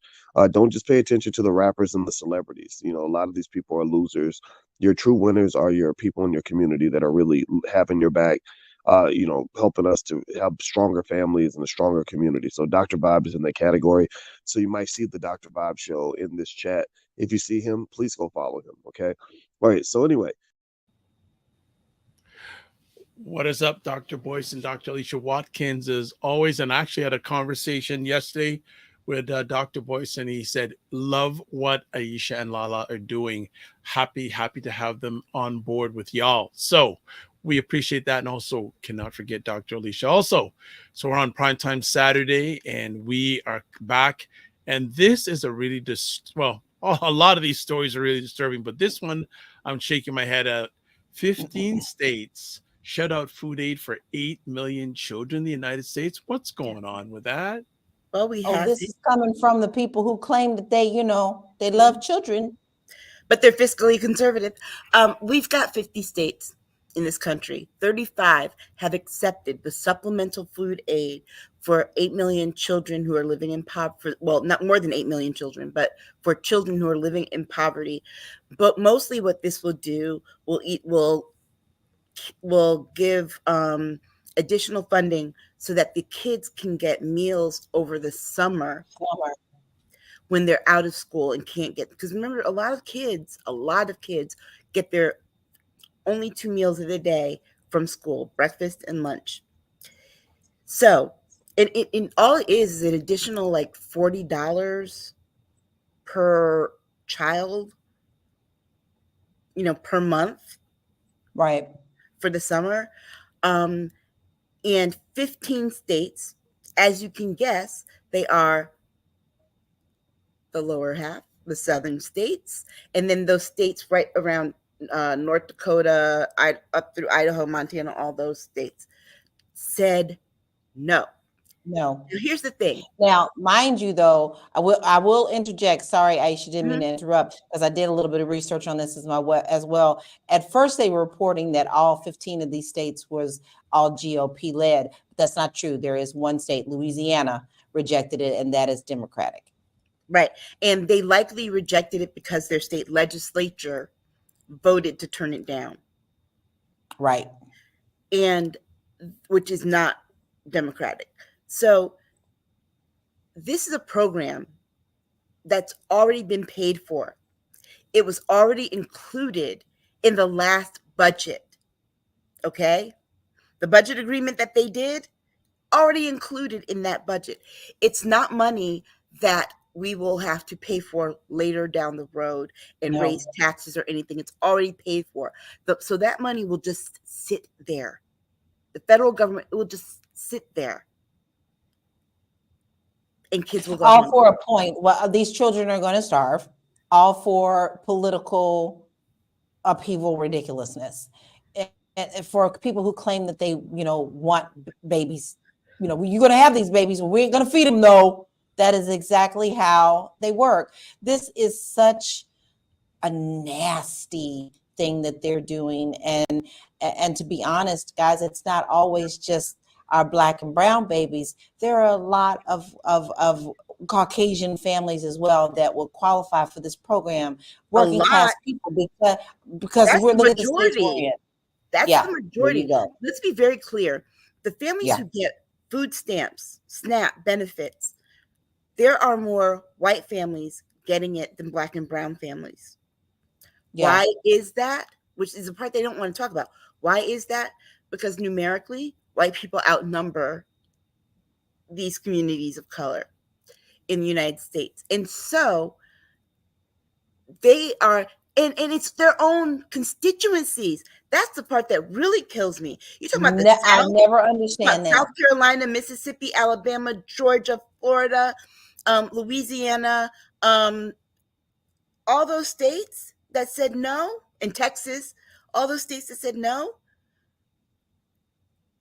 Don't just pay attention to the rappers and the celebrities. A lot of these people are losers. Your true winners are your people in your community that are really having your back. Helping us to have stronger families and a stronger community. So Dr. Vibe is in that category. So you might see the Dr. Vibe show in this chat. If you see him, please go follow him. Okay. All right. So anyway. What is up, Dr. Boyce and Dr. Alicia Watkins, as always. And I actually had a conversation yesterday with Dr. Boyce, and he said, love what Aisha and LaLa are doing. Happy to have them on board with y'all. So we appreciate that. And also cannot forget Dr. Alicia also. So we're on Primetime Saturday and we are back. And this is a really, a lot of these stories are really disturbing, but this one I'm shaking my head at. 15 states shut out food aid for 8 million children in the United States. What's going on with that? Well, this is coming from the people who claim that they love children, but they're fiscally conservative. We've got 50 states in this country. 35 have accepted the supplemental food aid for 8 million children who are living in poverty. Well, not more than 8 million children, but for children who are living in poverty. But mostly what this will do will give additional funding so that the kids can get meals over the summer when they're out of school and can't get, because remember, a lot of kids get their only 2 meals of the day from school, breakfast and lunch. So in all it is an additional like $40 per child, per month, right, for the summer. And 15 states, as you can guess, they are the lower half, the southern states, and then those states right around, North Dakota, up through Idaho, Montana, all those states said no. No. Now, here's the thing. Now, mind you, though, I will interject. Sorry, Aisha, didn't mean to interrupt, because I did a little bit of research on this as well. At first, they were reporting that all 15 of these states was all GOP led. But that's not true. There is one state, Louisiana, rejected it, and that is Democratic. Right. And they likely rejected it because their state legislature voted to turn it down. Right. And which is not Democratic. So this is a program that's already been paid for. It was already included in the last budget. Okay? The budget agreement that they did, already included in that budget. It's not money that we will have to pay for later down the road and raise taxes or anything. It's already paid for. So that money will just sit there. The federal government, it will just sit there. And kids will go all home. For a point. Well, these children are going to starve, all for political upheaval ridiculousness. And for people who claim that they, want babies, you're going to have these babies, we ain't going to feed them, though. That is exactly how they work. This is such a nasty thing that they're doing. And to be honest, guys, it's not always just our Black and brown babies. There are a lot of Caucasian families as well that will qualify for this program, working class people, because we're looking at the states we're in. That's the majority. Let's be very clear. The families who get food stamps, SNAP benefits, there are more white families getting it than Black and brown families. Why is that? Which is the part they don't want to talk about. Why is that? Because numerically, white people outnumber these communities of color in the United States. And so they are, and it's their own constituencies. That's the part that really kills me. You talk about the South, I never understand that. South Carolina, Mississippi, Alabama, Georgia, Florida, Louisiana, all those states that said no, and Texas, all those states that said no.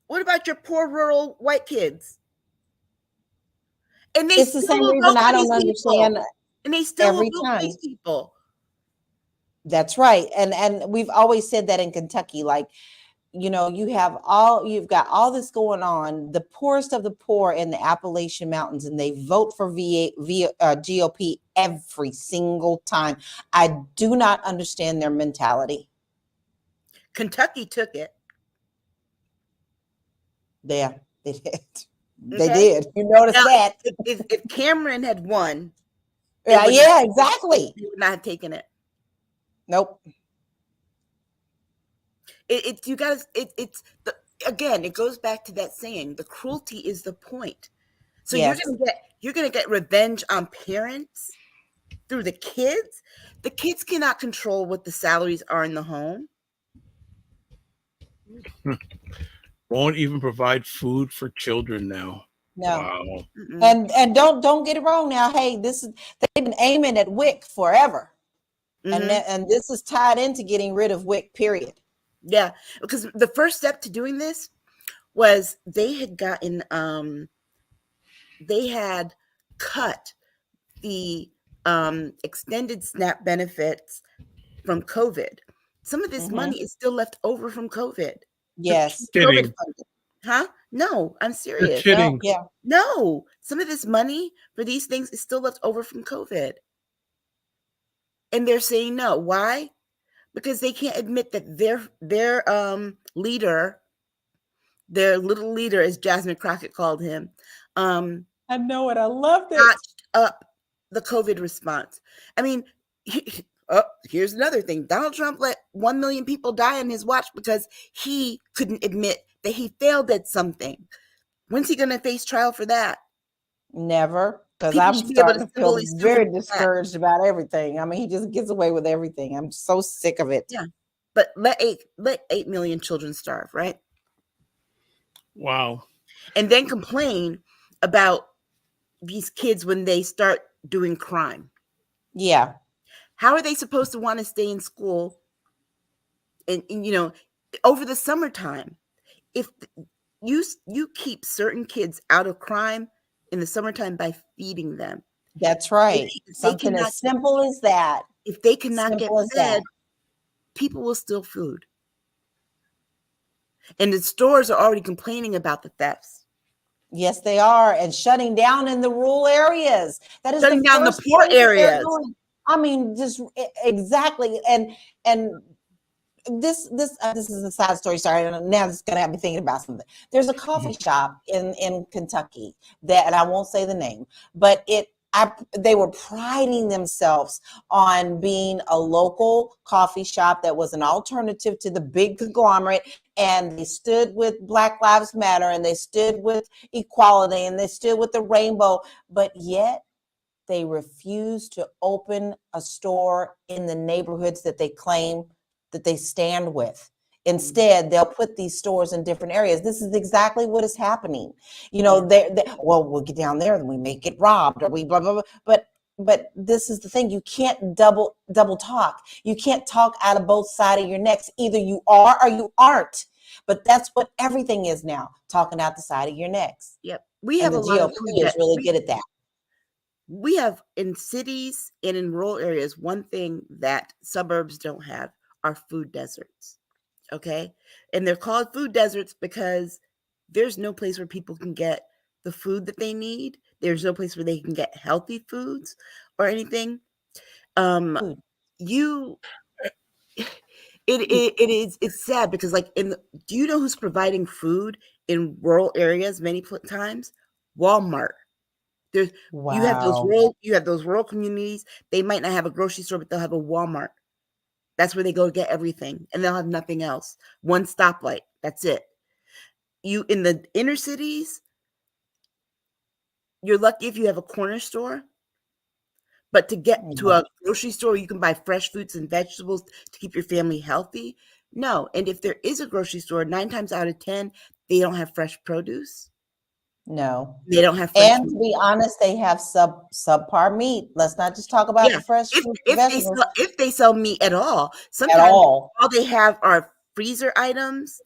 What about your poor rural white kids? And it's the same reason I don't understand. And they still will vote these people. That's right. And we've always said that in Kentucky, like, you've got all this going on, the poorest of the poor in the Appalachian Mountains, and they vote for GOP every single time. I do not understand their mentality. Kentucky took it. Yeah, they did. They did. You noticed that. If Cameron had won, exactly. He would not have taken it. Nope. It goes back to that saying, the cruelty is the point. So you're gonna get revenge on parents through the kids. The kids cannot control what the salaries are in the home. Won't even provide food for children now. No. Wow. And don't get it wrong now. Hey, they've been aiming at WIC forever. And this is tied into getting rid of WIC, period. Yeah, because the first step to doing this was they had cut the extended SNAP benefits from COVID. Some of this money is still left over from COVID. Yes. Kidding. Huh? No, I'm serious. You're kidding. No, some of this money for these things is still left over from COVID. And they're saying no. Why? Because they can't admit that their leader, their little leader, as Jasmine Crockett called him, I know it. I love it. Notched up the COVID response. I mean, here's another thing. Donald Trump let 1 million people die on his watch because he couldn't admit that he failed at something. When's he going to face trial for that? Never. Because I'm starting to feel very discouraged about everything. I mean, he just gets away with everything. I'm so sick of it. Yeah. But let 8 million children starve, right? Wow. And then complain about these kids when they start doing crime. Yeah. How are they supposed to want to stay in school and you know, over the summertime, if you keep certain kids out of crime in the summertime by feeding them. That's right. If they Something cannot as simple as that. If they cannot get Simple as fed, that. people will steal food. And the stores are already complaining about the thefts. Yes, they are, and shutting down in the rural areas. That is Shutting down the first poor thing that they're areas. doing. I mean, just exactly. And this is a side story. Sorry, and now it's gonna have me thinking about something. There's a coffee shop in Kentucky that, and I won't say the name, but they were priding themselves on being a local coffee shop that was an alternative to the big conglomerate, and they stood with Black Lives Matter, and they stood with equality, and they stood with the rainbow, but yet they refused to open a store in the neighborhoods that they claim that they stand with. Instead, they'll put these stores in different areas. This is exactly what is happening. You know, well, we'll get down there and we may get robbed, or we blah blah blah. But this is the thing: you can't double talk. You can't talk out of both sides of your necks. Either you are or you aren't. But that's what everything is now: talking out the side of your necks. Yep, we And have the a lot of GOP is really good at that. We have in cities and in rural areas, one thing that suburbs don't have are food deserts. Okay. And they're called food deserts because there's no place where people can get the food that they need. There's no place where they can get healthy foods or anything. It's sad because do you know who's providing food in rural areas many times? Walmart. Wow. You have those rural communities. They might not have a grocery store, but they'll have a Walmart. That's where they go to get everything, and they'll have nothing else. One stoplight. That's it. You in the inner cities, you're lucky if you have a corner store. But to get to a grocery store, you can buy fresh fruits and vegetables to keep your family healthy. No, and if there is a grocery store, 9 times out of 10, they don't have fresh produce. No, they don't have fresh and to be honest, they have subpar meat. Let's not just talk about the fresh vegetables. If they sell meat at all, sometimes all they have are freezer items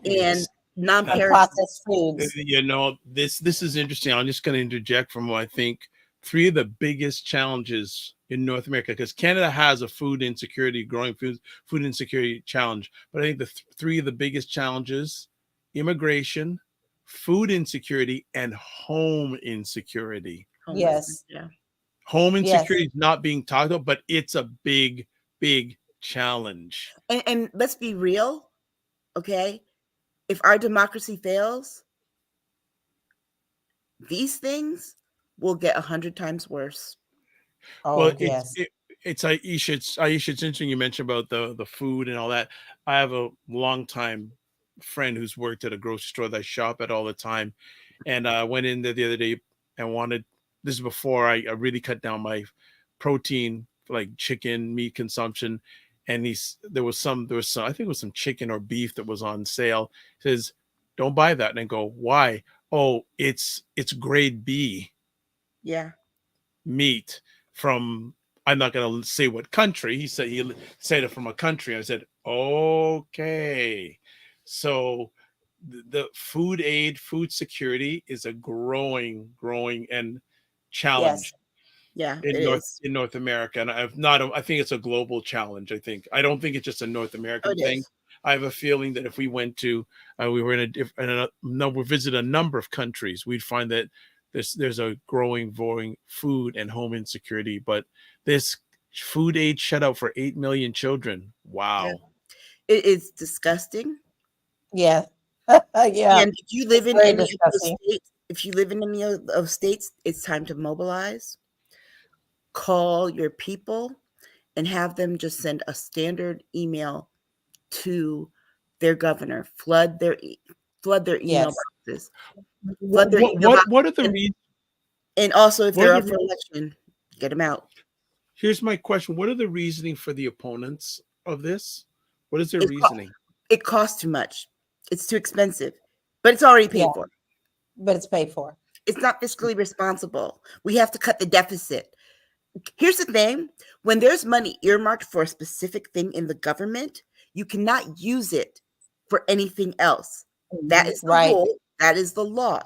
and non-processed foods. You know, this is interesting. I'm just going to interject from what I think 3 of the biggest challenges in North America, because Canada has a food insecurity, growing food insecurity challenge. But I think the 3 of the biggest challenges: immigration, food insecurity, and home insecurity. Yes. Yeah. Home insecurity is not being talked about, but it's a big, big challenge. And let's be real, okay? If our democracy fails, these things will get 100 times worse. Oh, well, yes. It's Aisha. It's interesting you mentioned about the food and all that. I have a longtime friend who's worked at a grocery store that I shop at all the time, and I went in there the other day and wanted. This is before I really cut down my protein, like chicken meat consumption, and there was some I think it was some chicken or beef that was on sale. He says, "Don't buy that," and I go, "Why?" "Oh, it's grade B." Yeah. Meat from, I'm not going to say what country. He said it from a country. I said, okay. So the food security is a growing and challenge. Yeah, in North America, and I think it's a global challenge. I don't think it's just a North American thing. I have a feeling that if we went to we visit a number of countries, we'd find that there's a growing food and home insecurity. But this food aid shutout for 8 million children. Wow. Yeah. It is disgusting. Yeah. Yeah. And if you live in any of those states, it's time to mobilize. Call your people and have them just send a standard email to their governor. Flood their email boxes. What are the reasons? And also, if they're up for election, get them out. Here's my question: what are the reasoning for the opponents of this? What is their reasoning? It costs too much. It's too expensive, but it's already paid for. But it's paid for. It's not fiscally responsible. We have to cut the deficit. Here's the thing: when there's money earmarked for a specific thing in the government, You cannot use it for anything else. That is the Right. rule. That is the law.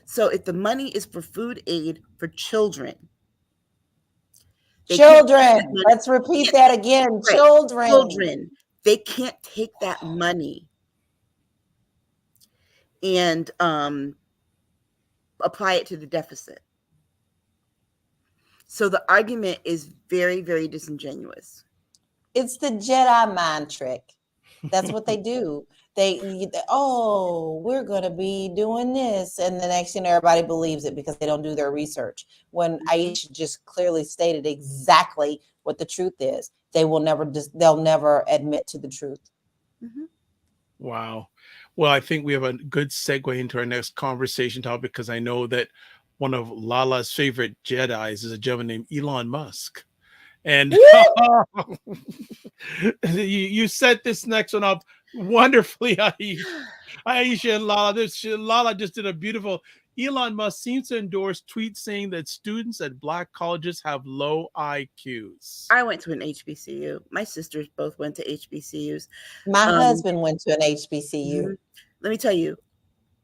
So if the money is for food aid for children, they can't take that Children. money- Let's repeat that again. Right. Children. Children. They can't take that money and apply it to the deficit. So the argument is very, very disingenuous. It's the Jedi mind trick. That's what they do. Oh, we're going to be doing this. And the next thing, everybody believes it because they don't do their research. When Aisha just clearly stated exactly what the truth is, they'll never admit to the truth. Mm-hmm. Wow. Well, I think we have a good segue into our next conversation topic, because I know that one of LaLa's favorite Jedis is a gentleman named Elon Musk. And you set this next one up wonderfully, Aisha and LaLa. LaLa just did a beautiful. Elon Musk seems to endorse tweets saying that students at Black colleges have low IQs. I went to an HBCU. My sisters both went to HBCUs. My husband went to an HBCU. Mm-hmm. Let me tell you,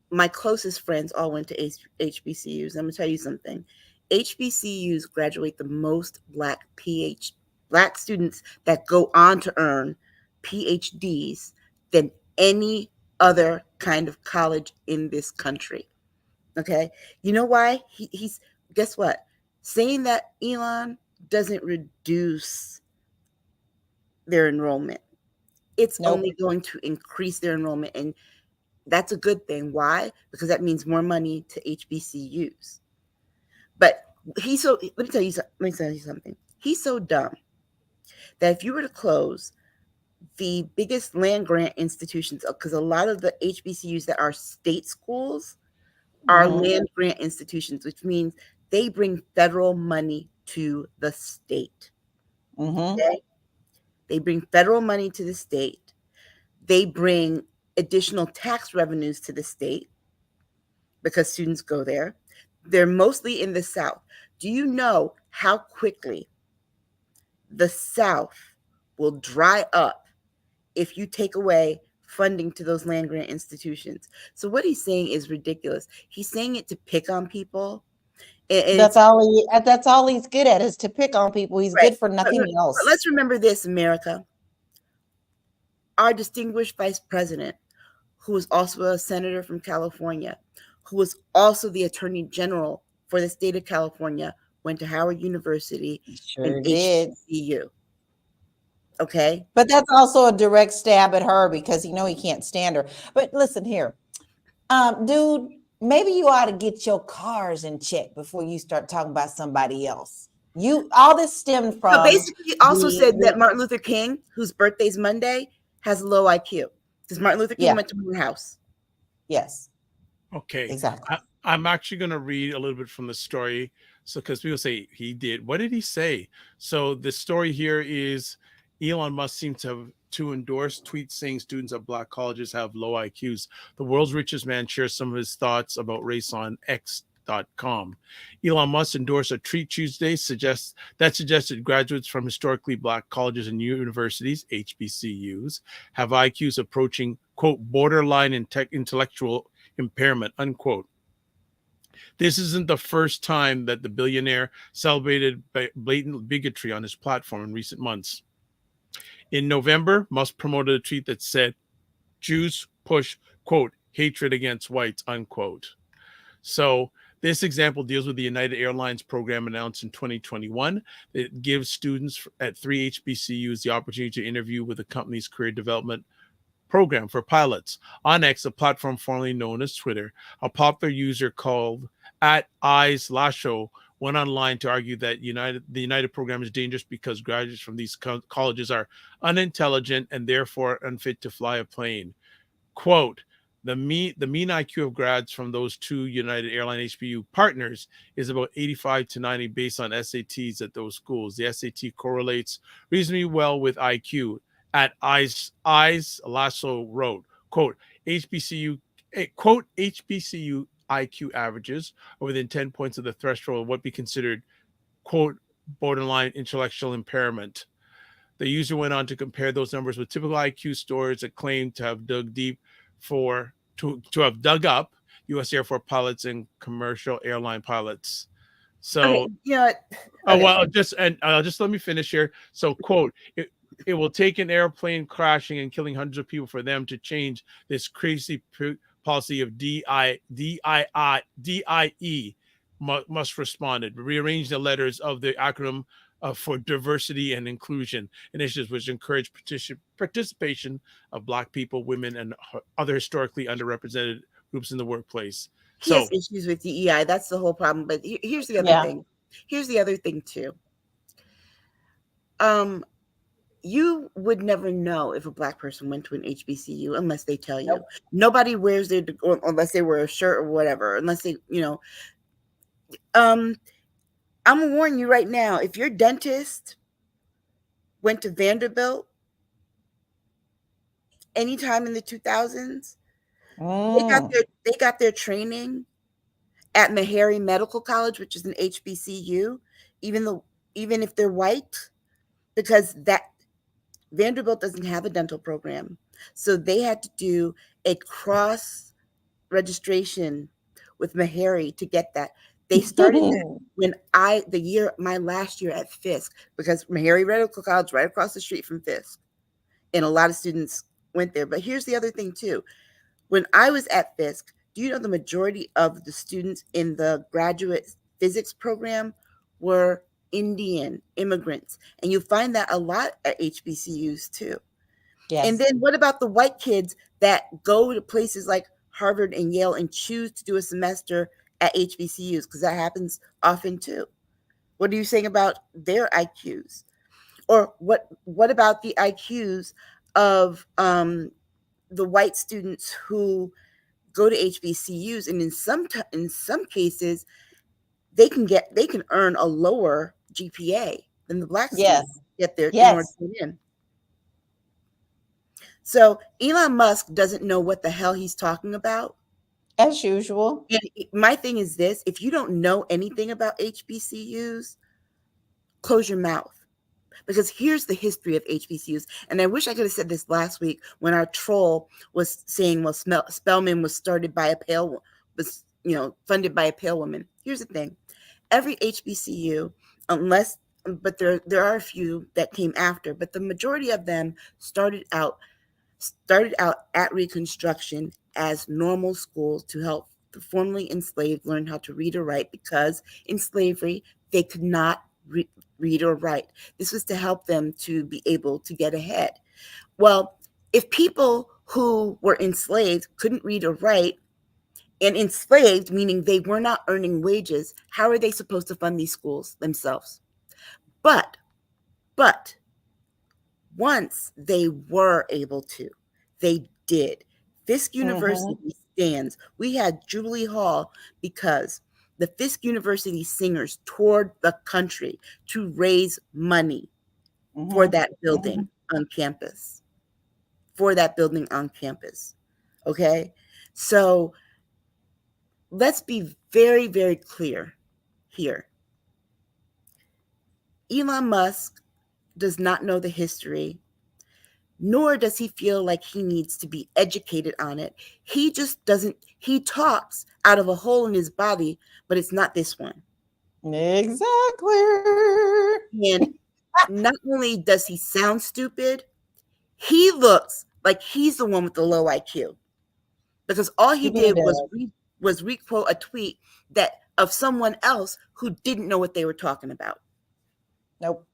my closest friends all went to HBCUs. I'm going to tell you something. HBCUs graduate the most Black students that go on to earn PhDs than any other kind of college in this country. Okay. You know why? He's guess what? Saying that Elon doesn't reduce their enrollment. It's only going to increase their enrollment. And that's a good thing. Why? Because that means more money to HBCUs. But let me tell you something. He's so dumb that if you were to close the biggest land grant institutions, because a lot of the HBCUs that are state schools are land grant institutions, which means they bring federal money to the state. Okay? They bring federal money to the state. They bring additional tax revenues to the state because students go there. They're mostly in the South. Do you know how quickly the South will dry up if you take away funding to those land grant institutions? So what he's saying is ridiculous. He's saying it to pick on people. That's all he's good at, is to pick on people. He's good for nothing else. But let's remember this, America. Our distinguished vice president, who is also a senator from California, who was also the attorney general for the state of California, went to Howard University and HBCU. Okay. But that's also a direct stab at her because he can't stand her. But listen here, dude, maybe you ought to get your cars in check before you start talking about somebody else. All this stemmed from. So basically, he also said that Martin Luther King, whose birthday's Monday, has a low IQ. Because Martin Luther King went to Morehouse. Yes. Okay. Exactly. I'm actually going to read a little bit from the story. So, because people say he did. What did he say? So the story here is Elon Musk seems to endorse tweets saying students at Black colleges have low IQs. The world's richest man shares some of his thoughts about race on X.com. Elon Musk endorsed a tweet Tuesday suggested graduates from historically Black colleges and universities, HBCUs, have IQs approaching, quote, borderline intellectual impairment, unquote. This isn't the first time that the billionaire celebrated blatant bigotry on his platform in recent months. In November, Musk promoted a tweet that said, Jews push, quote, hatred against whites, unquote. So this example deals with the United Airlines program announced in 2021. It gives students at 3 HBCUs the opportunity to interview with the company's career development program for pilots. On X, a platform formerly known as Twitter, a popular user called @LaLa went online to argue that the United program is dangerous because graduates from these colleges are unintelligent and therefore unfit to fly a plane. Quote, the mean IQ of grads from those two United Airline HBU partners is about 85 to 90 based on SATs at those schools. The SAT correlates reasonably well with IQ. At LaLa wrote, quote, HBCU IQ averages are within 10 points of the threshold of what be considered, quote, borderline intellectual impairment. The user went on to compare those numbers with typical IQ scores that claim to have dug deep to have dug up U.S. Air Force pilots and commercial airline pilots. So, Okay, you know what? oh Okay. well, just let me finish here. So, quote: It will take an airplane crashing and killing hundreds of people for them to change this crazy policy of DIE. Must responded. Rearrange the letters of the acronym for diversity and inclusion initiatives, which encourage participation of Black people, women, and other historically underrepresented groups in the workplace. He has issues with DEI. That's the whole problem. But here's the other thing. Here's the other thing too. You would never know if a Black person went to an HBCU unless they tell you. Nope. Nobody wears their, unless they wear a shirt or whatever, unless they, I'm gonna warn you right now, if your dentist went to Vanderbilt anytime in the 2000s, they got their training at Meharry Medical College, which is an HBCU, even if they're white, because that Vanderbilt doesn't have a dental program. So they had to do a cross registration with Meharry to get that. They started when my last year at Fisk, because Meharry Medical College right across the street from Fisk, and a lot of students went there. But here's the other thing too. When I was at Fisk, do you know the majority of the students in the graduate physics program were Indian immigrants? And you find that a lot at HBCUs too. Yes. And then what about the white kids that go to places like Harvard and Yale and choose to do a semester at HBCUs? Because that happens often too. What are you saying about their IQs? Or what about the IQs of the white students who go to HBCUs, and in some cases they can earn a lower GPA than the Black students get there in order to get in. So Elon Musk doesn't know what the hell he's talking about, as usual. And my thing is this: if you don't know anything about HBCUs, close your mouth. Because here's the history of HBCUs. And I wish I could have said this last week when our troll was saying, well, Spelman was funded by a pale woman. Here's the thing. Every HBCU, but there are a few that came after, but the majority of them started out at Reconstruction as normal schools to help the formerly enslaved learn how to read or write, because in slavery, they could not read or write. This was to help them to be able to get ahead. Well, if people who were enslaved couldn't read or write, and enslaved meaning they were not earning wages, how are they supposed to fund these schools themselves? But once they were able to, they did. Fisk University stands. We had Jubilee Hall because the Fisk University singers toured the country to raise money for that building on campus. Okay? So let's be very, very clear here. Elon Musk does not know the history, nor does he feel like he needs to be educated on it. He just doesn't. He talks out of a hole in his body, but it's not this one. Exactly. And not only does he sound stupid, he looks like he's the one with the low IQ, because all he did was requote a tweet of someone else who didn't know what they were talking about. Nope.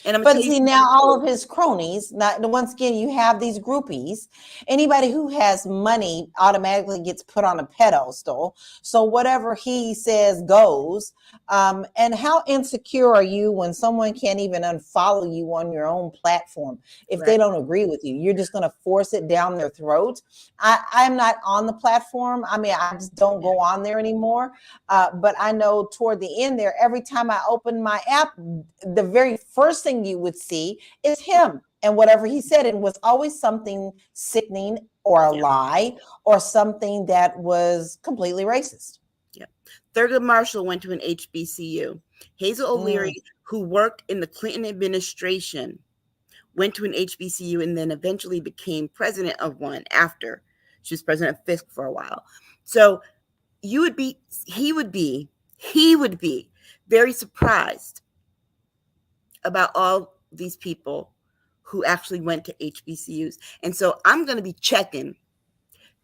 And but see, now all of his cronies, once again, you have these groupies. Anybody who has money automatically gets put on a pedestal. So whatever he says goes. And how insecure are you when someone can't even unfollow you on your own platform? If they don't agree with you, you're just going to force it down their throat. I'm not on the platform. I mean, I just don't go on there anymore. But I know toward the end there, every time I open my app, the very first thing you would see is him and whatever he said. It was always something sickening or a lie or something that was completely racist. Yeah. Thurgood Marshall went to an HBCU. Hazel O'Leary, who worked in the Clinton administration, went to an HBCU, and then eventually became president of one after. She was president of Fisk for a while. So he would be very surprised about all these people who actually went to HBCUs. And so I'm going to be checking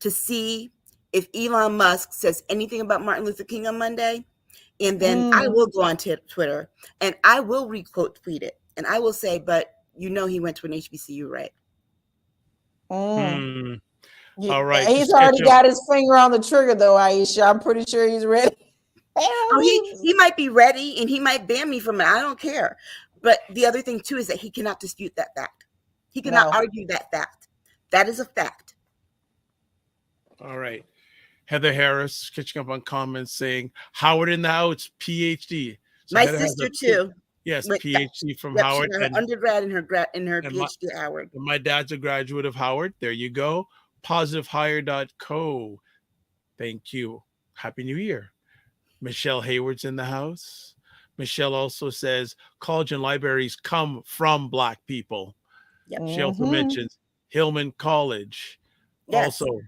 to see if Elon Musk says anything about Martin Luther King on Monday. And then I will go on Twitter and I will re-quote tweet it. And I will say, but he went to an HBCU, right? All right. He's already got his finger on the trigger, though, Aisha. I'm pretty sure he's ready. He might be ready and he might ban me from it. I don't care. But the other thing, too, is that he cannot dispute that fact. He cannot argue that fact. That is a fact. All right. Heather Harris catching up on comments saying, Howard in the house, PhD. So my Heather sister, too. Yes, PhD from Howard. She got her undergrad and her PhD at Howard. My dad's a graduate of Howard. There you go. PositiveHire.co. Thank you. Happy New Year. Michelle Hayward's in the house. Michelle also says college and libraries come from Black people. Yep. She also mentions Hillman College. Yes. Also,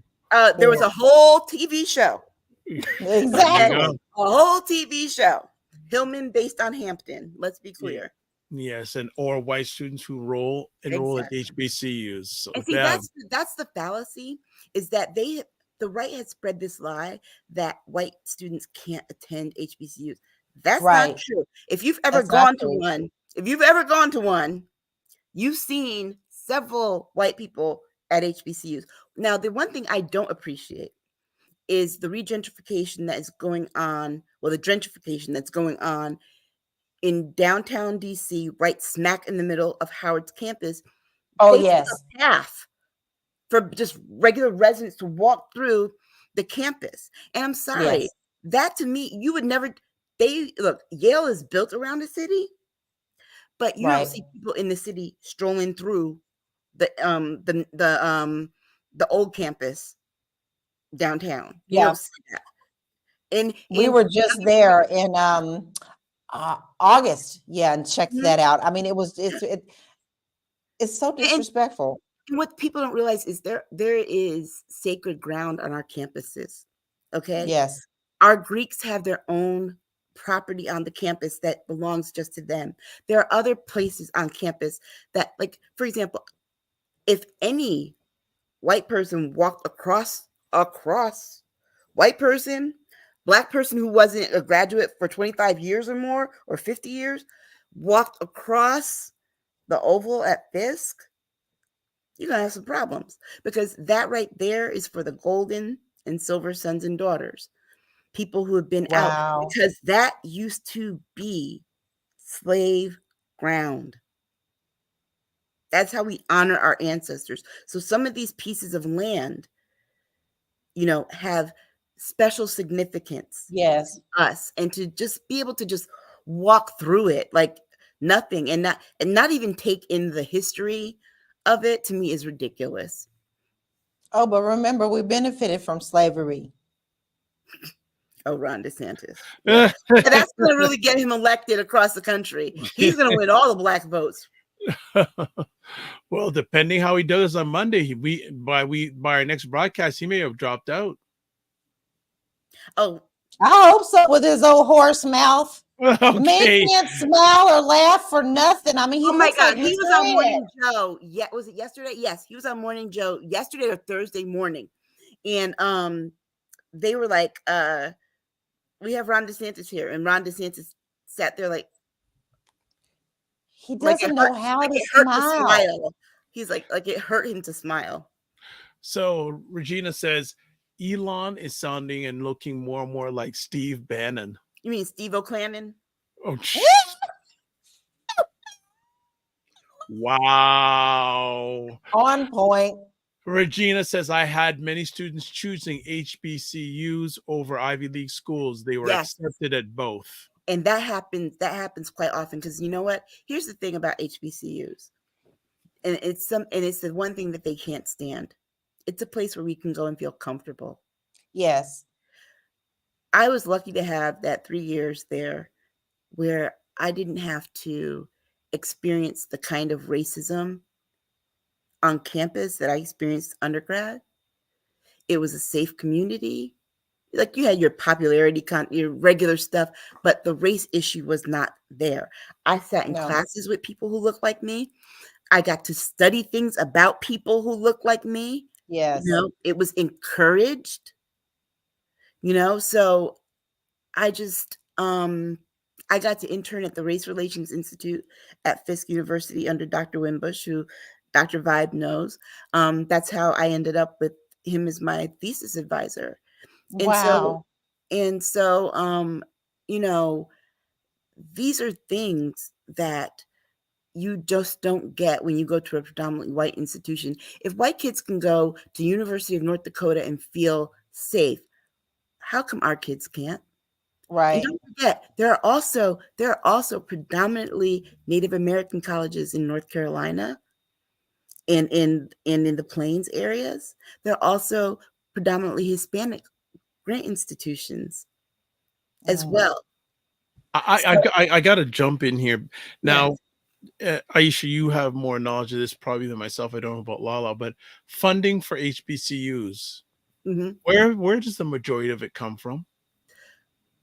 there was a whole TV show. Exactly. A whole TV show. Hillman based on Hampton. Let's be clear. Yes, and or white students who enroll at HBCUs. So and see, that's the fallacy, is that the right has spread this lie that white students can't attend HBCUs. That's not true. If you've ever gone to one, you've seen several white people at HBCUs. Now, the one thing I don't appreciate is the regentrification that is going on, the gentrification that's going on in downtown DC, right smack in the middle of Howard's campus. Oh, they took a path for just regular residents to walk through the campus. And I'm sorry, that to me, you would never. Yale is built around the city, but you don't see people in the city strolling through the old campus downtown. You don't see that. And we were just there in August, and checked that out. I mean, it's so disrespectful. And what people don't realize is there is sacred ground on our campuses. Okay. Yes. Our Greeks have their own property on the campus that belongs just to them. There are other places on campus that, like, for example, if any white person walked across white person, Black person who wasn't a graduate for 25 years or more, or 50 years, walked across the Oval at Fisk, you're going to have some problems, because that right there is for the golden and silver sons and daughters, people who have been out, because that used to be slave ground. That's how we honor our ancestors. So some of these pieces of land, have special significance. Yes. To us, and to just be able to just walk through it like nothing, and not even take in the history of it, to me is ridiculous. Oh, but remember, we benefited from slavery. Oh, Ron DeSantis. Yeah. That's going to really get him elected across the country. He's going to win all the Black votes. Well, depending how he does on Monday, by our next broadcast, he may have dropped out. Oh, I hope so, with his old horse mouth. Okay. Man can't smile or laugh for nothing. I mean, he my God, he was on Morning Joe. Yeah, was it yesterday? Yes, he was on Morning Joe yesterday or Thursday morning, and they were like, "We have Ron DeSantis here," and Ron DeSantis sat there like he doesn't know how to smile. He's like it hurt him to smile. So Regina says Elon is sounding and looking more and more like Steve Bannon. You mean Steve O'Clannon? Oh, wow. On point. Regina says, I had many students choosing HBCUs over Ivy League schools. They were accepted at both. And that happens quite often, because you know what? Here's the thing about HBCUs. And it's the one thing that they can't stand. It's a place where we can go and feel comfortable. Yes. I was lucky to have that 3 years there where I didn't have to experience the kind of racism on campus that I experienced undergrad. It was a safe community. Like you had your popularity, your regular stuff, but the race issue was not there. I sat in classes with people who look like me. I got to study things about people who look like me. Yes. You know, it was encouraged, you know, so I just, I got to intern at the Race Relations Institute at Fisk University under Dr. Winbush, who Dr. Vibe knows. That's how I ended up with him as my thesis advisor. Wow. And so, you know, these are things that you just don't get when you go to a predominantly white institution. If white kids can go to University of North Dakota and feel safe, how come our kids can't? Right. And don't forget, there are also predominantly Native American colleges in North Carolina and in the Plains areas. There are also predominantly Hispanic grant institutions as well. I got to jump in here now. Yes. Aisha, you have more knowledge of this probably than myself. I don't know about LaLa, but funding for HBCUs, where does the majority of it come from?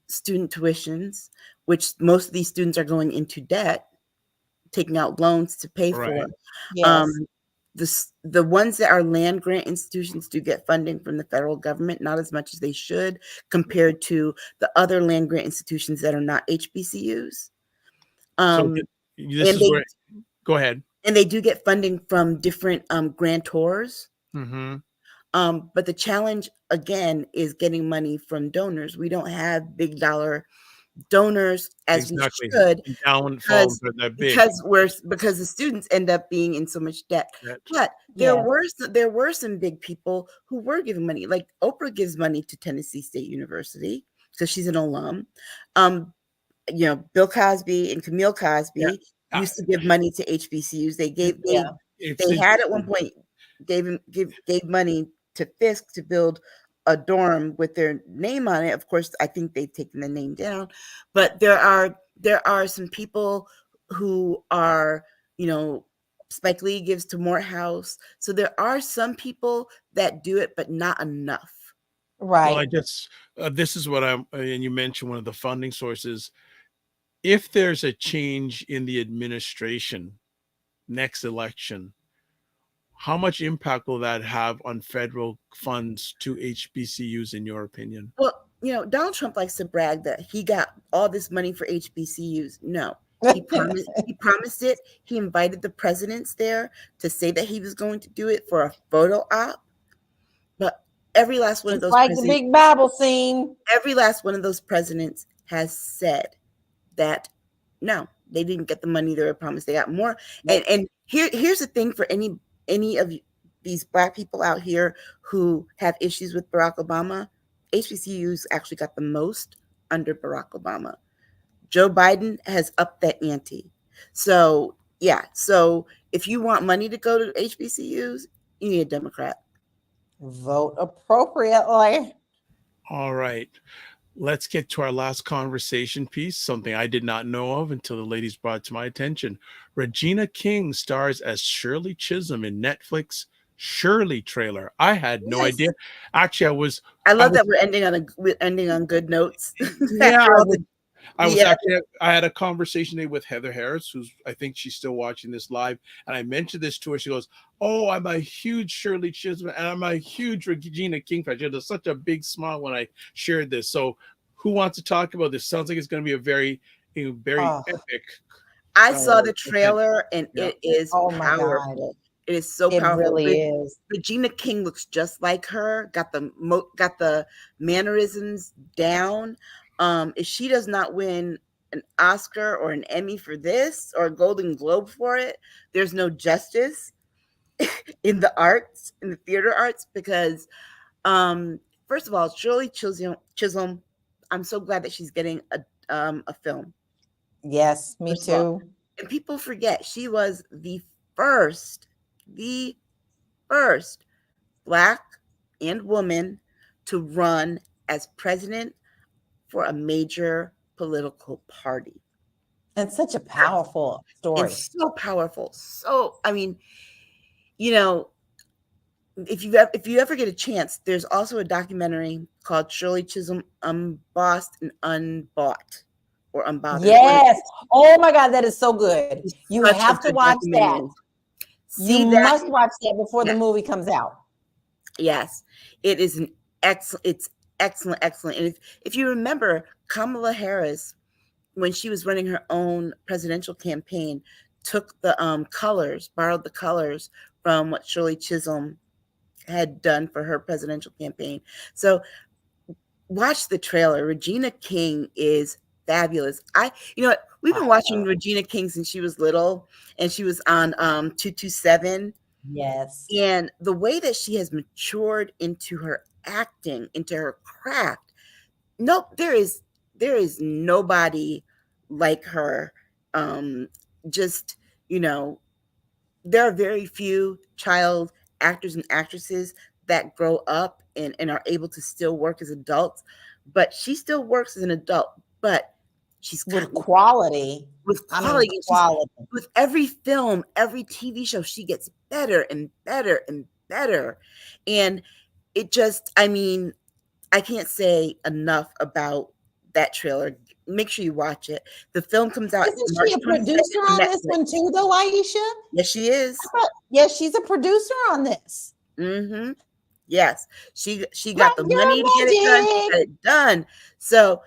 Student tuitions, which most of these students are going into debt, taking out loans to pay for. Yes. The ones that are land grant institutions do get funding from the federal government, not as much as they should compared to the other land grant institutions that are not HBCUs. So this is where, go ahead. And they do get funding from different grantors. But the challenge again is getting money from donors. We don't have big dollar donors as we should because the students end up being in so much debt. But there were some big people who were giving money. Like Oprah gives money to Tennessee State University because she's an alum. You know, Bill Cosby and Camille Cosby used to give money to HBCUs. They had at one point gave money to Fisk to build a dorm with their name on it. Of course, I think they've taken the name down, but there are some people who are, you know, Spike Lee gives to Morehouse. So there are some people that do it, but not enough. Right. Well, I guess this is what and you mentioned one of the funding sources. If there's a change in the administration next election, how much impact will that have on federal funds to HBCUs, in your opinion? Well, you know, Donald Trump likes to brag that he got all this money for HBCUs. No, he promised it. He invited the presidents there to say that he was going to do it for a photo op. But every last one of those presidents, the big Bible scene. Every last one of those presidents has said that no, they didn't get the money they were promised. They got more. And here's the thing for any of these Black people out here who have issues with Barack Obama, HBCUs actually got the most under Barack Obama. Joe Biden has upped that ante. So yeah, so if you want money to go to HBCUs, you need a Democrat. Vote appropriately. All right. Let's get to our last conversation piece, something I did not know of until the ladies brought it to my attention. Regina King stars as Shirley Chisholm in Netflix Shirley trailer. I had no idea. Actually, I love that we're ending on good notes. Yeah, I had a conversation today with Heather Harris, who's, I think she's still watching this live, and I mentioned this to her. She goes, "Oh, I'm a huge Shirley Chisholm, and I'm a huge Regina King fan." She had such a big smile when I shared this. So, who wants to talk about this? Sounds like it's going to be a very epic. I saw the trailer, and it is powerful. It is so powerful. It really is. Regina King looks just like her. Got the mannerisms down. If she does not win an Oscar or an Emmy for this or a Golden Globe for it, there's no justice in the arts, in the theater arts, because first of all, Shirley Chisholm, I'm so glad that she's getting a film. Yes, me too. And people forget she was the first Black and woman to run as president for a major political party. And such a powerful story. It's so powerful. So, I mean, you know, if you ever get a chance, there's also a documentary called Shirley Chisholm Unbossed and Unbought or Unbothered. Yes. Oh my God, that is so good. It's You such a have to good watch that. documentary. You See that? must watch that before the Yeah. movie comes out. Yes, it is an excellent. It's excellent. And if you remember, Kamala Harris, when she was running her own presidential campaign, took the colors, borrowed the colors from what Shirley Chisholm had done for her presidential campaign. So watch the trailer. Regina King is fabulous. You know what? We've been watching Regina King since she was little, and she was on 227. Yes. And the way that she has matured into her acting, into her craft, no, there is nobody like her. Just, you know, there are very few child actors and actresses that grow up and are able to still work as adults, but she still works as an adult, but she's got With quality. with I quality. mean, quality. With every film, every TV show, she gets better and better and better. And it just, I mean, I can't say enough about that trailer. Make sure you watch it. The film comes out. Isn't March she a producer 22nd on on this Netflix. one too, though, Aisha? Yes, she is. Yes, she's a producer on this. Mm-hmm. Yes, she Rock got the your money to get it done. She magic. got it done. So,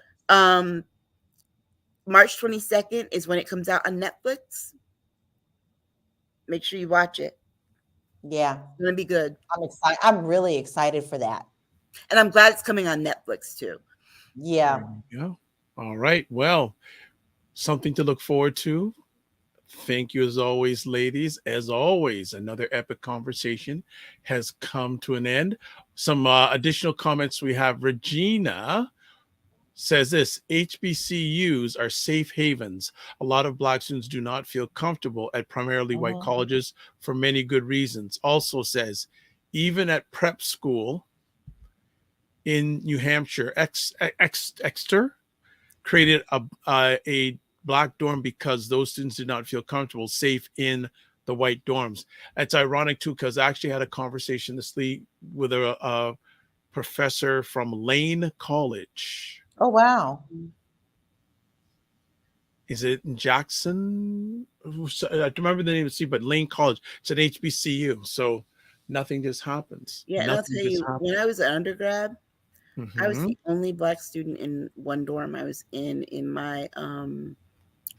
March 22nd is when it comes out on Netflix. Make sure you watch it. Yeah, It's gonna be good. I'm excited. I'm really excited for that. And I'm glad it's coming on Netflix too. Yeah. There you go. All right. Well, something to look forward to. Thank you as always, ladies. As always, another epic conversation has come to an end. Some additional comments we have. Regina says this: HBCUs are safe havens. A lot of Black students do not feel comfortable at primarily white colleges for many good reasons. Also says, even at prep school in New Hampshire, Exeter created a Black dorm because those students did not feel comfortable, safe in the white dorms. It's ironic too, because I actually had a conversation this week with a professor from Lane College. Oh, wow. Is it in Jackson? I don't remember the name of the city, but Lane College. It's an HBCU. So nothing just happens. Yeah, and I'll tell you, when I was an undergrad, I was the only Black student in one dorm I was in my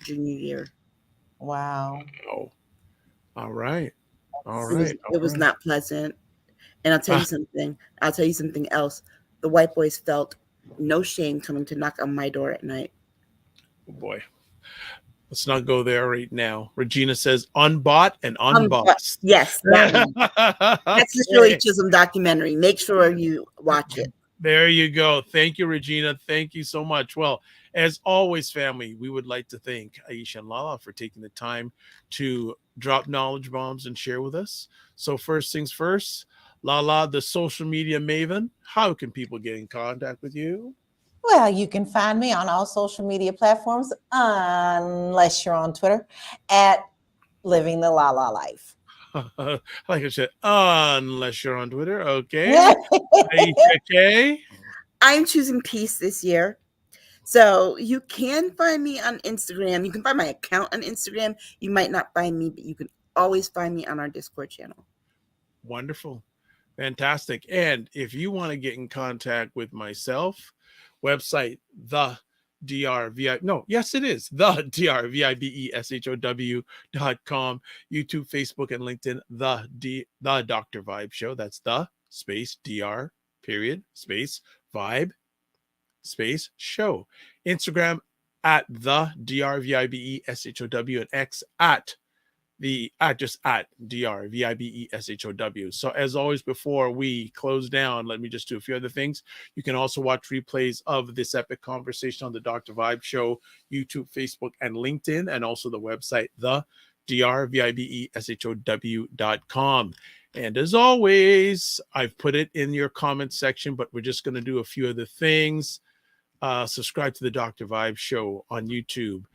junior year. Wow. Oh, all right. It was not pleasant. And I'll tell you something. I'll tell you something else. The white boys felt no shame coming to knock on my door at night. Oh boy. Let's not go there right now. Regina says unbought and unbossed. Yes, that one. That's the Shirley Chisholm documentary. Make sure you watch it. There you go. Thank you, Regina. Thank you so much. Well, as always, family, we would like to thank Aisha and LaLa for taking the time to drop knowledge bombs and share with us. So first things first, LaLa, the social media maven, how can people get in contact with you? Well, you can find me on all social media platforms, unless you're on Twitter, at Living the LaLa Life. Like I said, unless you're on Twitter. Okay. Aisha, I'm choosing peace this year. So you can find me on Instagram. You can find my account on Instagram. You might not find me, but you can always find me on our Discord channel. Wonderful. Fantastic. And if you want to get in contact with myself, website, the DRVI. No, yes, it is the DRVIBESHOW.com, YouTube, Facebook, and LinkedIn, the Dr. Vibe Show. That's the space DR period space vibe space show. Instagram at the DRVIBESHOW and X at DRVIBESHOW. So as always, before we close down, let me just do a few other things. You can also watch replays of this epic conversation on the Dr. Vibe Show, YouTube, Facebook, and LinkedIn, and also the website, the DRVIBESHOW.com. And as always, I've put it in your comment section, but we're just going to do a few other things. Subscribe to the Dr. Vibe Show on YouTube.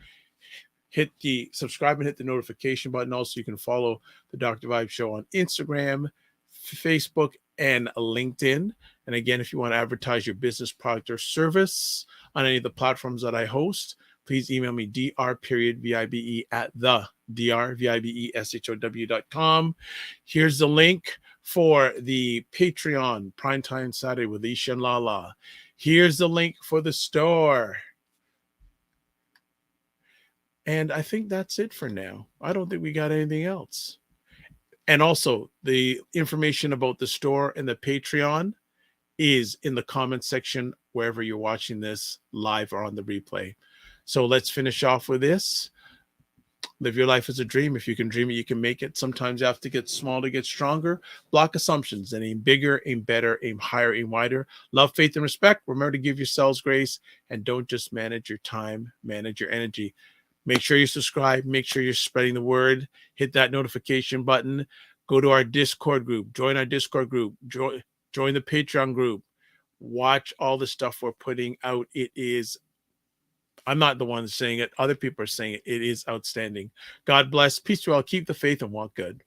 hit the subscribe and hit the notification button. Also, you can follow the Dr. Vibe Show on Instagram, Facebook, and LinkedIn. And again, if you want to advertise your business, product, or service on any of the platforms that I host, please email me dr.vibe at the drvibeshow.com. Here's the link for the Patreon Primetime Saturday with Aisha and LaLa. Here's the link for the store. And I think that's it for now. I don't think we got anything else. And also, the information about the store and the Patreon is in the comment section wherever you're watching this live or on the replay. So let's finish off with this. Live your life as a dream. If you can dream it, you can make it. Sometimes you have to get small to get stronger. Block assumptions and aim bigger, aim better, aim higher, aim wider. Love, faith, and respect. Remember to give yourselves grace, and don't just manage your time, manage your energy. Make sure you subscribe. Make sure you're spreading the word. Hit that notification button. Go to our Discord group. Join our Discord group. Join the Patreon group. Watch all the stuff we're putting out. It is, I'm not the one saying it. Other people are saying it. It is outstanding. God bless. Peace to all. Keep the faith and walk good.